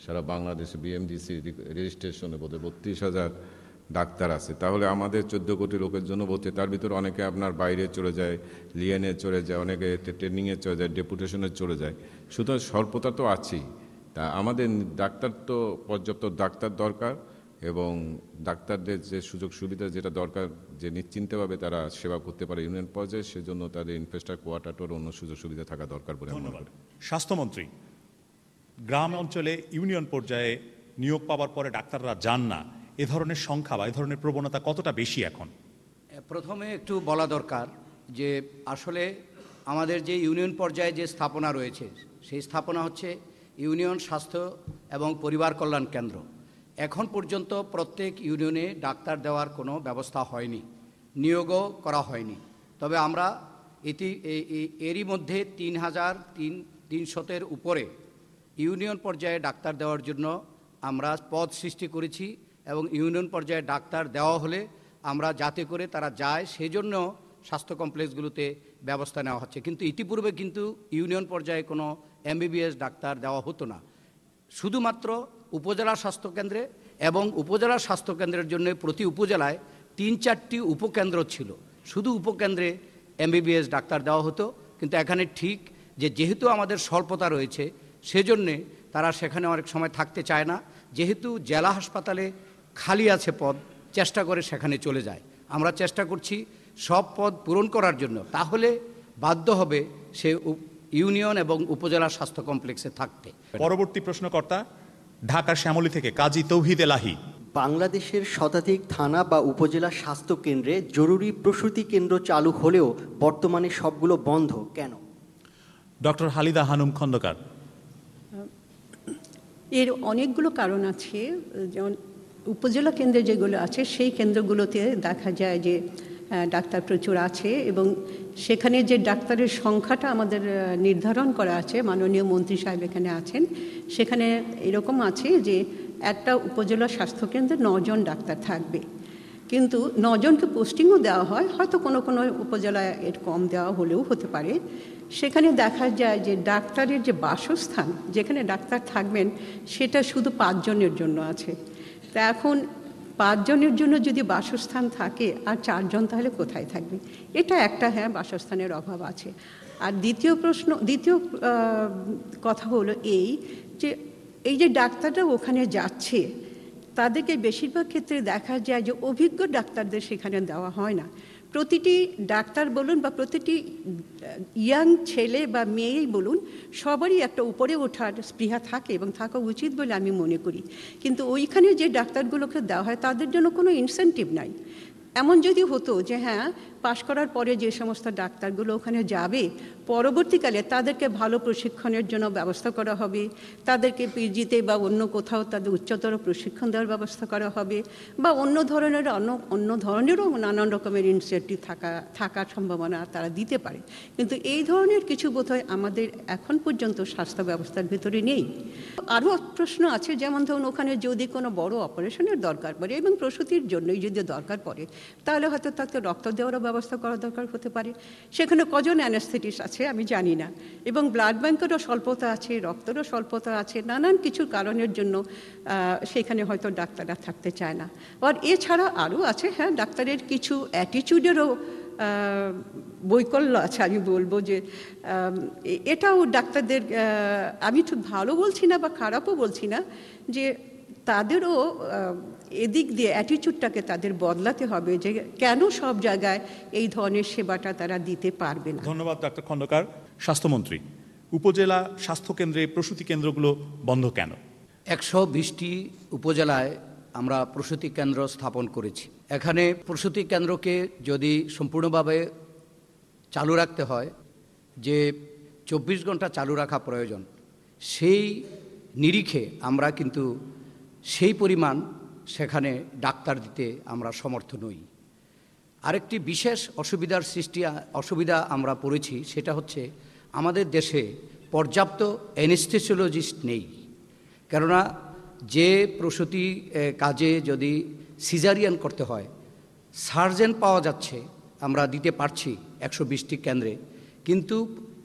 সারা বাংলাদেশে বিএমডিসি রেজিস্ট্রেশনে বোধহয় 32,000 ডাক্তার আছে। তাহলে আমাদের 14 কোটি লোকের জন্য বলতে, তার ভিতরে অনেকে আপনার বাইরে চলে যায়, লিয়েনে চলে যায়, অনেকে ট্রেনিংয়ে চলে যায়, ডেপুটেশনে চলে যায়। সুতরাং স্বল্পতা তো আছেই। তা আমাদের ডাক্তার তো পর্যাপ্ত ডাক্তার দরকার, এবং ডাক্তারদের যে সুযোগ সুবিধা যেটা দরকার, যে নিশ্চিন্তভাবে তারা সেবা করতে পারে ইউনিয়ন পর্যায়ে, সেজন্য তাদের ইনফ্রাস্ট্রাকচার, কোয়ার্টার, অন্য সুযোগ সুবিধা থাকা দরকার বলে মনে করি। স্বাস্থ্যমন্ত্রী, গ্রাম অঞ্চলে ইউনিয়ন পর্যায়ে নিয়োগ পাওয়ার পরে ডাক্তাররা যান না, এ ধরনের সংখ্যা বা এ ধরনের প্রবণতা কতটা বেশি এখন? প্রথমে একটু বলা দরকার যে আসলে আমাদের যে ইউনিয়ন পর্যায়ে যে স্থাপনা রয়েছে, সেই স্থাপনা হচ্ছে ইউনিয়ন স্বাস্থ্য এবং পরিবার কল্যাণ কেন্দ্র। এখন পর্যন্ত প্রত্যেক ইউনিয়নে ডাক্তার দেওয়ার কোনো ব্যবস্থা হয়নি, নিয়োগও করা হয়নি। তবে আমরা এরই মধ্যে 3,300-এর উপরে ইউনিয়ন পর্যায়ে ডাক্তার দেওয়ার জন্য আমরা পদ সৃষ্টি করেছি, এবং ইউনিয়ন পর্যায়ে ডাক্তার দেওয়া হলে আমরা যাতে করে তারা যায় সেজন্য স্বাস্থ্য কমপ্লেক্সগুলোতে ব্যবস্থা নেওয়া হচ্ছে। কিন্তু ইতিপূর্বে কিন্তু ইউনিয়ন পর্যায়ে কোনো এমবিবিএস ডাক্তার দেওয়া হতো না। শুধুমাত্র উপজেলা স্বাস্থ্যকেন্দ্রে, এবং উপজেলা স্বাস্থ্যকেন্দ্রের জন্য প্রতি উপজেলায় 3-4টি উপকেন্দ্র ছিল, শুধু উপকেন্দ্রে এমবিবিএস ডাক্তার দেওয়া হতো। কিন্তু এখানে ঠিক যে যেহেতু আমাদের স্বল্পতা রয়েছে, সেজন্যে তারা সেখানে অনেক সময় থাকতে চায় না। যেহেতু জেলা হাসপাতালে খালি আছে পদ, চেষ্টা করে সেখানে চলে যায়। আমরা চেষ্টা করছি সব পদ পূরণ করার জন্য, তাহলে বাধ্য হবে সে ইউনিয়ন এবং উপজেলা স্বাস্থ্য কমপ্লেক্সে থাকতে। পরবর্তী প্রশ্নকর্তা ঢাকার শ্যামলী থেকে কাজী তৌহিদ এলাহি। বাংলাদেশের শতাধিক থানা বা উপজেলা স্বাস্থ্য কেন্দ্রে জরুরি প্রসূতি কেন্দ্র চালু হলেও বর্তমানে সবগুলো বন্ধ কেন? ডক্টর হালিদা হানুম খন্দকার। এর অনেকগুলো কারণ আছে। যেমন উপজেলা কেন্দ্রে যেগুলো আছে সেই কেন্দ্রগুলোতে দেখা যায় যে ডাক্তার প্রচুর আছে, এবং সেখানে যে ডাক্তারের সংখ্যাটা আমাদের নির্ধারণ করা আছে, মাননীয় মন্ত্রী সাহেব এখানে আছেন, সেখানে এরকম আছে যে একটা উপজেলা স্বাস্থ্যকেন্দ্রে 9 জন ডাক্তার থাকবে। কিন্তু 9 জনকে পোস্টিংও দেওয়া হয়, হয়তো কোনো কোনো উপজেলায় এর কম দেওয়া হলেও হতে পারে। সেখানে দেখা যায় যে ডাক্তারের যে বাসস্থান, যেখানে ডাক্তার থাকবেন, সেটা শুধু 5 জনের জন্য আছে। তা এখন 5 জনের জন্য যদি বাসস্থান থাকে আর 4 জন তাহলে কোথায় থাকবে? এটা একটা, হ্যাঁ, বাসস্থানের অভাব আছে। আর দ্বিতীয় কথা হলো এই যে ডাক্তাররা ওখানে যাচ্ছে, তাদেরকে বেশিরভাগ ক্ষেত্রে দেখা যায় যে অভিজ্ঞ ডাক্তারদের সেখানে দেওয়া হয় না। প্রতিটি ডাক্তার বলুন বা প্রতিটি ইয়াং ছেলে বা মেয়েই বলুন, সবারই একটা উপরে ওঠার স্পৃহা থাকে এবং থাকা উচিত বলে আমি মনে করি। কিন্তু ওইখানে যে ডাক্তারগুলোকে দেওয়া হয় তাদের জন্য কোনো ইনসেন্টিভ নাই। এমন যদি হতো যে হ্যাঁ, পাশ করার পরে যে সমস্ত ডাক্তারগুলো ওখানে যাবে পরবর্তীকালে তাদেরকে ভালো প্রশিক্ষণের জন্য ব্যবস্থা করা হবে, তাদেরকে পিজিতে বা অন্য কোথাও তাদের উচ্চতর প্রশিক্ষণ দেওয়ার ব্যবস্থা করা হবে, বা অন্য ধরনেরও নানান রকমের ইনসেন্টিভ থাকার সম্ভাবনা তারা দিতে পারে। কিন্তু এই ধরনের কিছু বোধহয় আমাদের এখন পর্যন্ত স্বাস্থ্য ব্যবস্থার ভিতরে নেই। আরও প্রশ্ন আছে, যেমন ধরুন ওখানে যদি কোনো বড় অপারেশনের দরকার পড়ে এবং প্রসূতির জন্যই যদি দরকার পড়ে, তাহলে হয়তো তাকে রক্ত দেওয়ারও ব্যবস্থা করা দরকার হতে পারে। সেখানে কজন অ্যানেস্থেটিস্ট আছে আমি জানি না, এবং ব্লাড ব্যাংকেরও স্বল্পতা আছে, রক্তেরও স্বল্পতা আছে, নানান কিছু কারণের জন্য সেখানে হয়তো ডাক্তাররা থাকতে চায় না। আর এছাড়া আরও আছে, হ্যাঁ, ডাক্তারের কিছু অ্যাটিটিউডেরও বৈকল্য আছে। আমি বলবো যে এটাও ডাক্তারদের, আমি ঠিক ভালো বলছি না বা খারাপও বলছি না, যে তাদেরও এদিক দিয়ে অ্যাটিটিউডটাকে তাদের বদলাতে হবে, যে কেন সব জায়গায় এই ধরনের সেবাটা তারা দিতে পারবে না। ধন্যবাদ ডক্টর খন্দকার। স্বাস্থ্যমন্ত্রী, উপজেলা স্বাস্থ্যকেন্দ্রে প্রসূতি কেন্দ্রগুলো বন্ধ কেন? 120টি উপজেলায় আমরা প্রসূতি কেন্দ্র স্থাপন করেছি। এখানে প্রসূতি কেন্দ্রকে যদি সম্পূর্ণভাবে চালু রাখতে হয়, যে 24 ঘন্টা চালু রাখা প্রয়োজন, সেই নিরিখে আমরা কিন্তু সেই পরিমাণ সেখানে ডাক্তার দিতে আমরা সমর্থ নই। আরেকটি বিশেষ অসুবিধা আমরা পড়েছি, সেটা হচ্ছে আমাদের দেশে পর্যাপ্ত অ্যানেস্থেসিওলজিস্ট নেই। কেননা যে প্রসূতি কাজে যদি সিজারিয়ান করতে হয়, সার্জেন পাওয়া যাচ্ছে, আমরা দিতে পারছি 120টি কেন্দ্রে, কিন্তু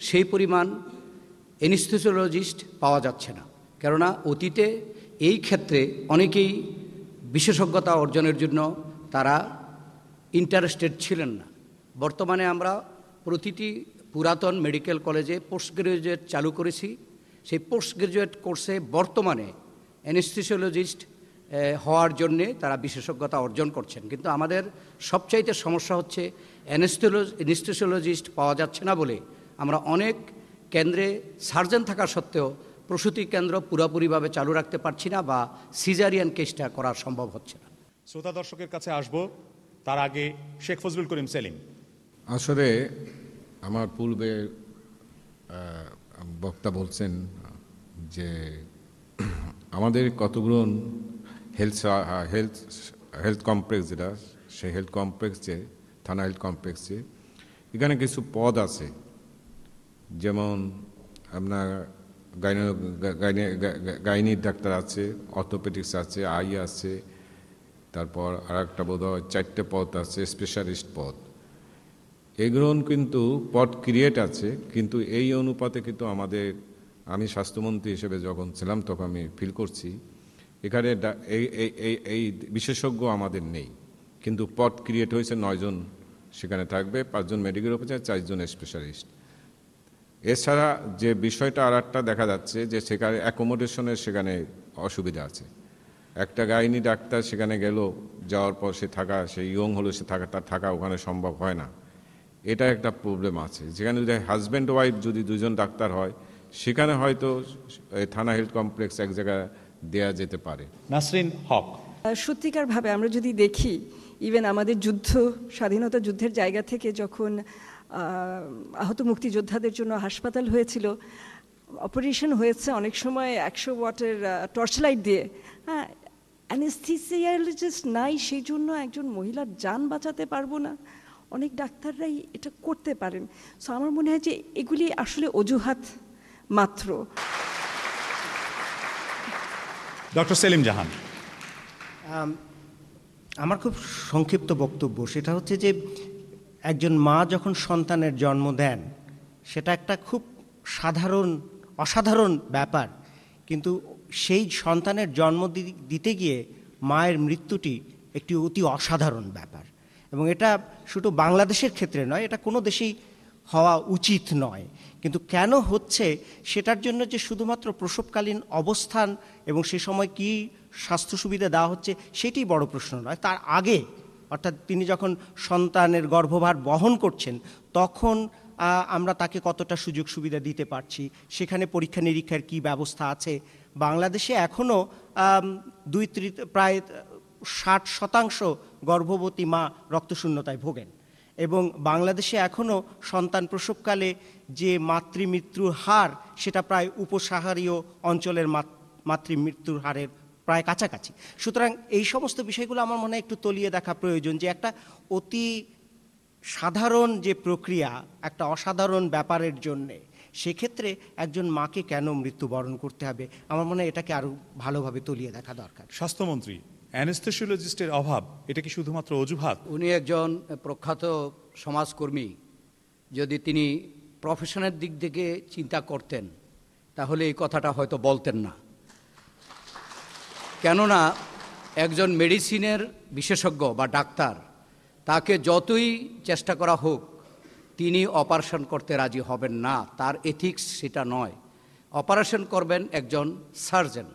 সেই পরিমাণ অ্যানেস্থেসিওলজিস্ট পাওয়া যাচ্ছে না। কেননা অতীতে এই ক্ষেত্রে অনেকেই বিশেষজ্ঞতা অর্জনের জন্য তারা ইন্টারেস্টেড ছিলেন না। বর্তমানে আমরা প্রতিটি পুরাতন মেডিকেল কলেজে পোস্ট গ্রাজুয়েট চালু করেছি। সেই পোস্ট গ্রাজুয়েট কোর্সে বর্তমানে অ্যানেস্থেসিওলজিস্ট হওয়ার জন্যে তারা বিশেষজ্ঞতা অর্জন করছেন, কিন্তু আমাদের সবচাইতে সমস্যা হচ্ছে অ্যানেস্থেসিওলজিস্ট পাওয়া যাচ্ছে না বলে আমরা অনেক কেন্দ্রে সার্জন থাকা সত্ত্বেও প্রসূতি কেন্দ্র পুরোপুরিভাবে চালু রাখতে পারছি না, বা সিজারিয়ান কেসটা করা সম্ভব হচ্ছে না। শ্রোতা দর্শকের কাছে আসবো, তার আগে শেখ ফজলুল করিম সেলিম। আসলে আমার পূর্বে বক্তা বলছেন যে আমাদের কতগুলো হেলথ কমপ্লেক্স, যেটা সেই হেলথ কমপ্লেক্সে, থানা হেলথ কমপ্লেক্সে, এখানে কিছু পদ আছে, যেমন আপনার গাইনির ডাক্তার আছে, অর্থোপেডিক্স আছে, আই আছে, তারপর আর একটা বোধহয় 4টে পদ আছে, স্পেশালিস্ট পদ। এগুলো কিন্তু পদ ক্রিয়েট আছে, কিন্তু এই অনুপাতে কিন্তু আমি স্বাস্থ্যমন্ত্রী হিসেবে যখন ছিলাম তখন আমি ফিল করছি এখানে এই বিশেষজ্ঞ আমাদের নেই, কিন্তু পদ ক্রিয়েট হয়েছে 9 জন সেখানে থাকবে, 5 জন মেডিকেল অফিসার, 4 জন স্পেশালিস্ট। এছাড়া যে বিষয়টা আর একটা দেখা যাচ্ছে যে সেখানে অ্যাকোমোডেশনের সেখানে অসুবিধা আছে। একটা গাইনি ডাক্তার সেখানে যাওয়ার পর সে ইয়ং হলো, তার থাকা ওখানে সম্ভব হয় না, এটা একটা প্রবলেম আছে। যেখানে যদি হাজব্যান্ড ওয়াইফ যদি 2 জন ডাক্তার হয়, সেখানে হয়তো থানা হেলথ কমপ্লেক্স এক জায়গায় দেয়া যেতে পারে। নাসরিন হক। সত্যিকারভাবে আমরা যদি দেখি, ইভেন আমাদের স্বাধীনতা যুদ্ধের জায়গা থেকে যখন আহত মুক্তিযোদ্ধাদের জন্য হাসপাতাল হয়েছিল, অপারেশন হয়েছে অনেক সময় 100 ওয়াটের টর্চ লাইট দিয়ে, হ্যাঁ, অ্যানেস্থেসিওলজিস্ট নাই, সেই জন্য একজন মহিলার জান বাঁচাতে পারবো না। অনেক ডাক্তাররাই এটা করতে পারেন। সো আমার মনে হয় যে এগুলি আসলে অজুহাত মাত্র। ডক্টর সেলিম জাহান। আমার খুব সংক্ষিপ্ত বক্তব্য, সেটা হচ্ছে যে একজন মা যখন সন্তানের জন্ম দেন, সেটা একটা খুব অসাধারণ ব্যাপার, কিন্তু সেই সন্তানের জন্ম দিতে গিয়ে মায়ের মৃত্যুটি একটি অতি অসাধারণ ব্যাপার। এবং এটা শুধু বাংলাদেশের ক্ষেত্রে নয়, এটা কোনো দেশেই হওয়া উচিত নয়। কিন্তু কেন হচ্ছে, সেটার জন্য যে শুধুমাত্র প্রসবকালীন অবস্থান এবং সে সময় কি স্বাস্থ্য সুবিধা দেওয়া হচ্ছে সেটি বড় প্রশ্ন নয়, তার আগে, অর্থাৎ তিনি যখন সন্তানের গর্ভভার বহন করছেন তখন আমরা তাকে কতটা সুযোগ সুবিধা দিতে পারছি, সেখানে পরীক্ষা নিরীক্ষার কি ব্যবস্থা আছে। বাংলাদেশে এখনও প্রায় 60% গর্ভবতী মা রক্তশূন্যতায় ভোগেন, এবং বাংলাদেশে এখনও সন্তান প্রসবকালে যে মাতৃমৃত্যুর হার সেটা প্রায় উপসাহারীয় অঞ্চলের মাতৃমৃত্যুর হারের প্রায় কাছাকাছি। সুতরাং এই সমস্ত বিষয়গুলো আমার মনে হয় একটু তলিয়ে দেখা প্রয়োজন, যে একটা অতি সাধারণ যে প্রক্রিয়া একটা অসাধারণ ব্যাপারের জন্যে, সেক্ষেত্রে একজন মাকে কেন মৃত্যুবরণ করতে হবে, আমার মনে হয় এটাকে আরও ভালোভাবে তলিয়ে দেখা দরকার। স্বাস্থ্যমন্ত্রী, অ্যানেস্থেসিওলজিস্টের অভাব এটা কি শুধুমাত্র অজুহাত? উনি একজন প্রখ্যাত সমাজকর্মী, যদি তিনি প্রফেশনের দিক থেকে চিন্তা করতেন তাহলে এই কথাটা হয়তো বলতেন না। কেননা একজন মেডিসিনের বিশেষজ্ঞ বা ডাক্তার, তাকে যতই চেষ্টা করা হোক তিনি অপারেশন করতে রাজি হবেন না, তার এথিক্স সেটা নয়। অপারেশন করবেন একজন সার্জন,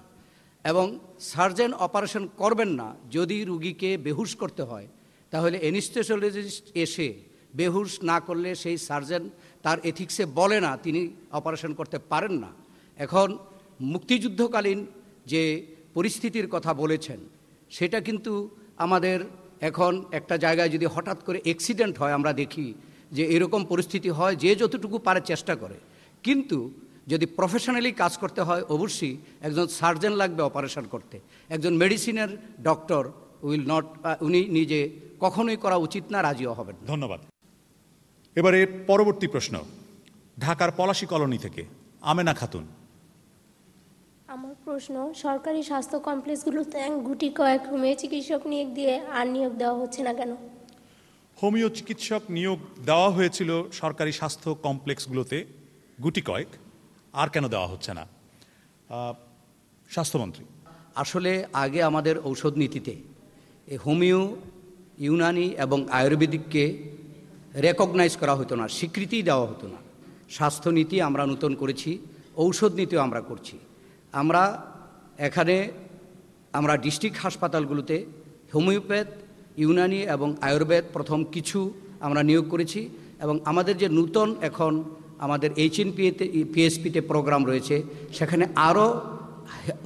এবং সার্জন অপারেশন করবেন না যদি রুগীকে বেহুশ করতে হয়, তাহলে অ্যানেস্থেসিওলজিস্ট এসে বেহুশ না করলে সেই সার্জন তার এথিক্সে বলে না তিনি অপারেশন করতে পারেন না। এখন মুক্তিযুদ্ধকালীন যে পরিস্থিতির কথা বলেছেন সেটা কিন্তু আমাদের এখন একটা জায়গায় যদি হঠাৎ করে অ্যাক্সিডেন্ট হয়, আমরা দেখি যে এরকম পরিস্থিতি হয়, যে যতটুকু পারে চেষ্টা করে, কিন্তু যদি প্রফেশনালি কাজ করতে হয় অবশ্যই একজন সার্জন লাগবে অপারেশন করতে। একজন মেডিসিনের ডক্টর উইল নট, উনি নিজে কখনোই করা উচিত না, রাজিও হবেন। ধন্যবাদ। এবারে পরবর্তী প্রশ্ন ঢাকার পলাশী কলোনি থেকে আমেনা খাতুন। আমার প্রশ্ন, সরকারি স্বাস্থ্য কমপ্লেক্সগুলোতে গুটি কয়েক হোমিও চিকিৎসক নিয়োগ দিয়ে আর নিয়োগ দেওয়া হচ্ছে না কেন? হোমিও চিকিৎসক নিয়োগ দেওয়া হয়েছিল সরকারি স্বাস্থ্য কমপ্লেক্সগুলোতে গুটি কয়েক, আর কেন দেওয়া হচ্ছে না? স্বাস্থ্যমন্ত্রী, আসলে আগে আমাদের ঔষধ নীতিতে এই হোমিও, ইউনানি এবং আয়ুর্বেদিককে রেকগনাইজ করা হতো না, স্বীকৃতি দেওয়া হতো না। স্বাস্থ্যনীতি আমরা নূতন করেছি, ঔষধ নীতিও আমরা করছি। আমরা এখানে আমরা ডিস্ট্রিক্ট হাসপাতালগুলোতে হোমিওপ্যাথ, ইউনানি এবং আয়ুর্বেদ প্রথম কিছু আমরা নিয়োগ করেছি, এবং আমাদের যে নূতন এখন আমাদের পিএসপিতে প্রোগ্রাম রয়েছে, সেখানে আরও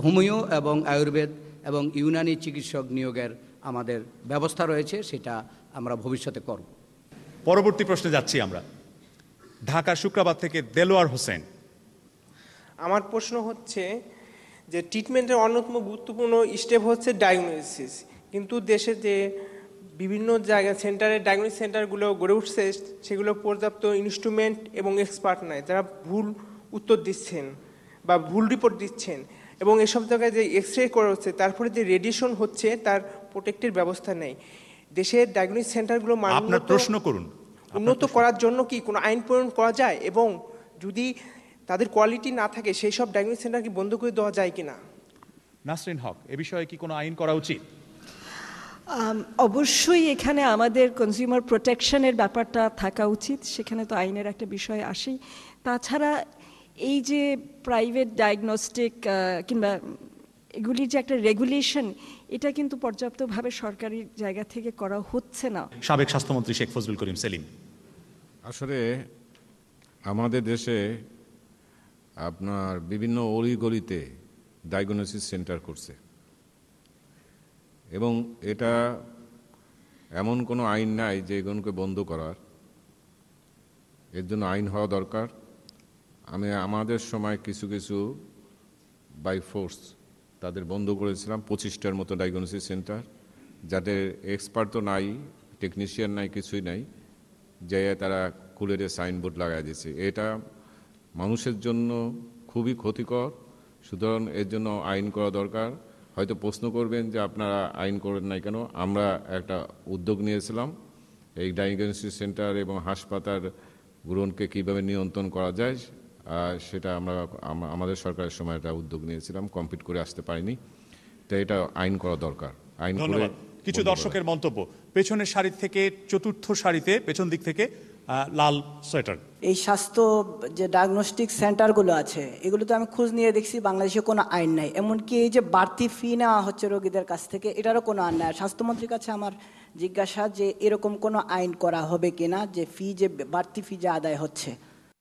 হোমিও এবং আয়ুর্বেদ এবং ইউনানি চিকিৎসক নিয়োগের আমাদের ব্যবস্থা রয়েছে, সেটা আমরা ভবিষ্যতে করব। পরবর্তী প্রশ্নে যাচ্ছি আমরা। ঢাকা শুক্রাবাদ থেকে দেলোয়ার হোসেন। আমার প্রশ্ন হচ্ছে যে ট্রিটমেন্টের অন্যতম গুরুত্বপূর্ণ স্টেপ হচ্ছে ডায়াগনোসিস, কিন্তু দেশে যে বিভিন্ন জায়গায় সেন্টারে ডায়াগনোসিস সেন্টারগুলো গড়ে উঠছে সেগুলো পর্যাপ্ত ইনস্ট্রুমেন্ট এবং এক্সপার্ট নাই, যারা ভুল উত্তর দিচ্ছেন বা ভুল রিপোর্ট দিচ্ছেন, এবং এসব জায়গায় যে এক্স রে করা হচ্ছে তারপরে যে রেডিয়েশন হচ্ছে তার প্রোটেক্টের ব্যবস্থা নেই। দেশের ডায়াগনোসিস সেন্টারগুলো উন্নত করার জন্য কি কোনো আইন প্রণয়ন করা যায়, এবং যদি তাদের কোয়ালিটি না থাকে সেই সব ডায়াগনোসিস সেন্টার কি বন্ধ করে দেওয়া যায় কিনা? নাসরিন হক, এ বিষয়ে কি কোনো আইন করা উচিত? অবশ্যই এখানে আমাদের কনজিউমার প্রোটেকশনের ব্যাপারটা থাকা উচিত, সেখানে তো আইনের একটা বিষয় আসেই। তাছাড়া এই যে প্রাইভেট ডায়াগনস্টিক কিংবা এগুলির যে একটা রেগুলেশন, এটা কিন্তু পর্যাপ্তভাবে সরকারি জায়গা থেকে করা হচ্ছে না। সাবেক স্বাস্থ্যমন্ত্রী শেখ ফজলুল করিম সেলিম। আসলে আমাদের দেশে আপনার বিভিন্ন অলিগলিতে ডায়াগনোসিস সেন্টার করছে, এবং এটা এমন কোনো আইন নাই যে এগুলোকে বন্ধ করার, এর জন্য আইন হওয়া দরকার। আমাদের সময় কিছু কিছু বাই ফোর্স তাদের বন্ধ করেছিলাম, 25টার মতো ডায়াগনোসিস সেন্টার, যাদের এক্সপার্ট তো নাই, টেকনিশিয়ান নাই, কিছুই নাই, যে তারা কুলেরে সাইনবোর্ড লাগাই দিয়েছে। এটা মানুষের জন্য খুবই ক্ষতিকর, সুতরাং এর জন্য আইন করা দরকার। হয়তো প্রশ্ন করবেন যে আপনারা আইন করেন নাই কেন? আমরা একটা উদ্যোগ নিয়েছিলাম, এই ডায়াগনোসিস সেন্টার এবং হাসপাতালগুলোকে কীভাবে নিয়ন্ত্রণ করা যায় সেটা আমরা আমাদের সরকারের সময় একটা উদ্যোগ নিয়েছিলাম, কমপ্লিট করে আসতে পারিনি। তো এটা আইন করা দরকার। আইন করে কিছু দর্শকের মন্তব্য, পেছনের সারি থেকে চতুর্থ সারিতে পেছন দিক থেকে লাল সোয়েটার। এই স্বাস্থ্য যে ডায়াগনস্টিক সেন্টারগুলো আছে এগুলোতে আমি খোঁজ নিয়ে দেখছি বাংলাদেশে কোনো আইন নাই, এমনকি এই যে বাড়তি ফি নেওয়া হচ্ছে রোগীদের কাছ থেকে, এটারও কোনো আইন নাই। স্বাস্থ্যমন্ত্রীর কাছে আমার জিজ্ঞাসা যে এরকম কোনো আইন করা হবে কিনা, যে ফি যে বাড়তি ফি যে আদায় হচ্ছে।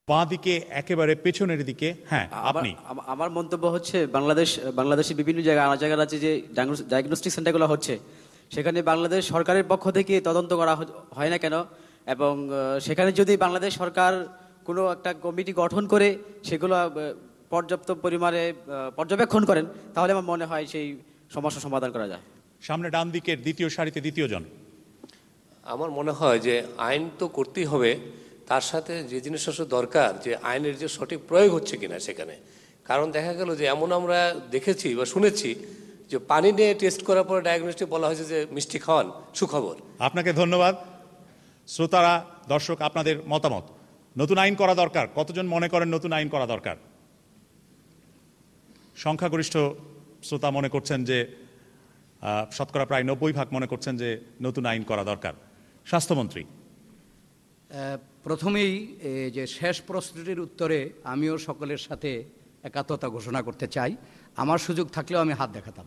বাঁ দিকে একেবারে পেছনের দিকে। হ্যাঁ, আপনি। আমার মন্তব্য হচ্ছে বাংলাদেশের বিভিন্ন জায়গায় জায়গা আছে যে ডায়াগনস্টিক সেন্টারগুলো হচ্ছে, সেখানে বাংলাদেশ সরকারের পক্ষ থেকে তদন্ত করা হয় না কেন, এবং সেখানে যদি বাংলাদেশ সরকার কোনো একটা কমিটি গঠন করে সেগুলো পর্যাপ্ত পরিমাণে পর্যবেক্ষণ করেন, তাহলে আমার মনে হয় সেই সমস্যা সমাধান করা যায়। সামনে ডান দিকের দ্বিতীয় সারিতে দ্বিতীয় জন। আমার মনে হয় যে আইন তো করতেই হবে, তার সাথে যে জিনিসটা দরকার যে আইনের যে সঠিক প্রয়োগ হচ্ছে কিনা সেখানে। কারণ দেখা গেল যে এমন আমরা দেখেছি বা শুনেছি যে পানি নিয়ে টেস্ট করার পর ডায়াগনস্টিক বলা হয়েছে যে মিষ্টি খাওয়ান, সুখবর। আপনাকে ধন্যবাদ। শ্রোতারা, দর্শক, আপনাদের মতামত। নতুন আইন করা দরকার, কতজন মনে করেন নতুন আইন করা দরকার? সংখ্যাগরিষ্ঠ শ্রোতা মনে করছেন যে শতকরা প্রায় 90% মনে করছেন যে নতুন আইন করা দরকার। স্বাস্থ্যমন্ত্রী। প্রথমেই যে শেষ প্রশ্নটির উত্তরে আমিও সকলের সাথে একাত্মতা ঘোষণা করতে চাই। আমার সুযোগ থাকলেও আমি হাত দেখাতাম।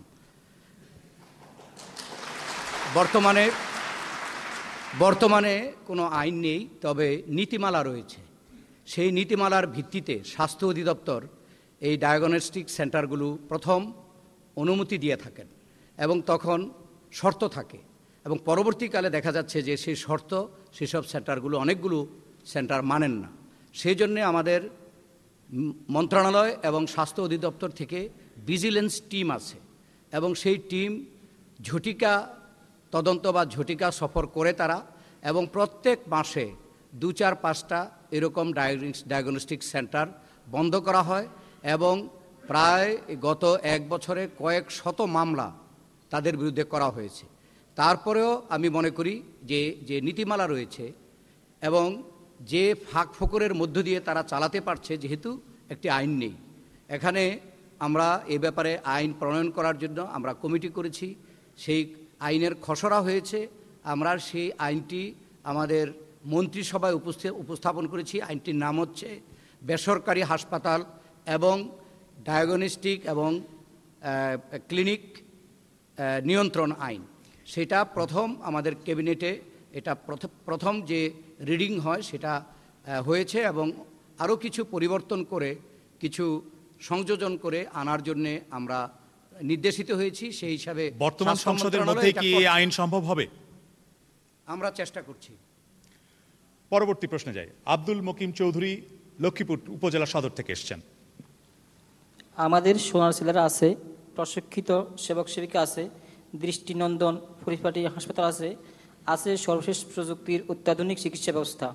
বর্তমানে কোনো আইন নেই, তবে নীতিমালা রয়েছে। সেই নীতিমালার ভিত্তিতে স্বাস্থ্য অধিদপ্তর এই ডায়াগনস্টিক সেন্টারগুলো প্রথম অনুমতি দিয়ে থাকেন এবং তখন শর্ত থাকে, এবং পরবর্তীকালে দেখা যাচ্ছে যে সেই শর্ত সেসব সেন্টারগুলো অনেকগুলো সেন্টার মানেন না। সেই জন্যে আমাদের মন্ত্রণালয় এবং স্বাস্থ্য অধিদপ্তর থেকে ভিজিলেন্স টিম আছে, এবং সেই টিম ঝটিকা তদন্ত বা ঝটিকা সফর করে তারা, এবং প্রত্যেক মাসে 2-4-5টা এরকম ডায়াগনস্টিক সেন্টার বন্ধ করা হয়, এবং প্রায় গত 1 বছরে কয়েক শত মামলা তাদের বিরুদ্ধে করা হয়েছে। তারপরেও আমি মনে করি যে নীতিমালা রয়েছে এবং যে ফাঁক ফোকরের মধ্য দিয়ে তারা চালাতে পারছে, যেহেতু একটি আইন নেই, এখানে আমরা এ ব্যাপারে আইন প্রণয়ন করার জন্য আমরা কমিটি করেছি। সেই আইনের খসড়া হয়েছে, আমরা সেই আইনটি আমাদের মন্ত্রিসভায় উপস্থাপন করেছি। আইনটির নাম হচ্ছে বেসরকারি হাসপাতাল এবং ডায়াগনস্টিক এবং ক্লিনিক নিয়ন্ত্রণ আইন। সেটা প্রথম আমাদের ক্যাবিনেটে এটা প্রথম যে রিডিং হয় সেটা হয়েছে, এবং আরও কিছু পরিবর্তন করে কিছু সংযোজন করে আনার জন্যে আমরা নির্দেশিত হয়েছি। সেই হিসাবে বর্তমান সংসদের মধ্যে কি এই আইন সম্ভব হবে? আমরা চেষ্টা করছি। পরবর্তী প্রশ্নে যাই। আব্দুল মকিম চৌধুরী, লক্ষ্মীপুর উপজেলা সদর থেকে এসেছেন। আমাদের সোনারসিলারা আছে, প্রশিক্ষিত সেবক সেবিকা আছে, দৃষ্টিনন্দন পরিপাটি হাসপাতাল আছে সর্বশেষ প্রযুক্তির অত্যাধুনিক চিকিৎসা ব্যবস্থা।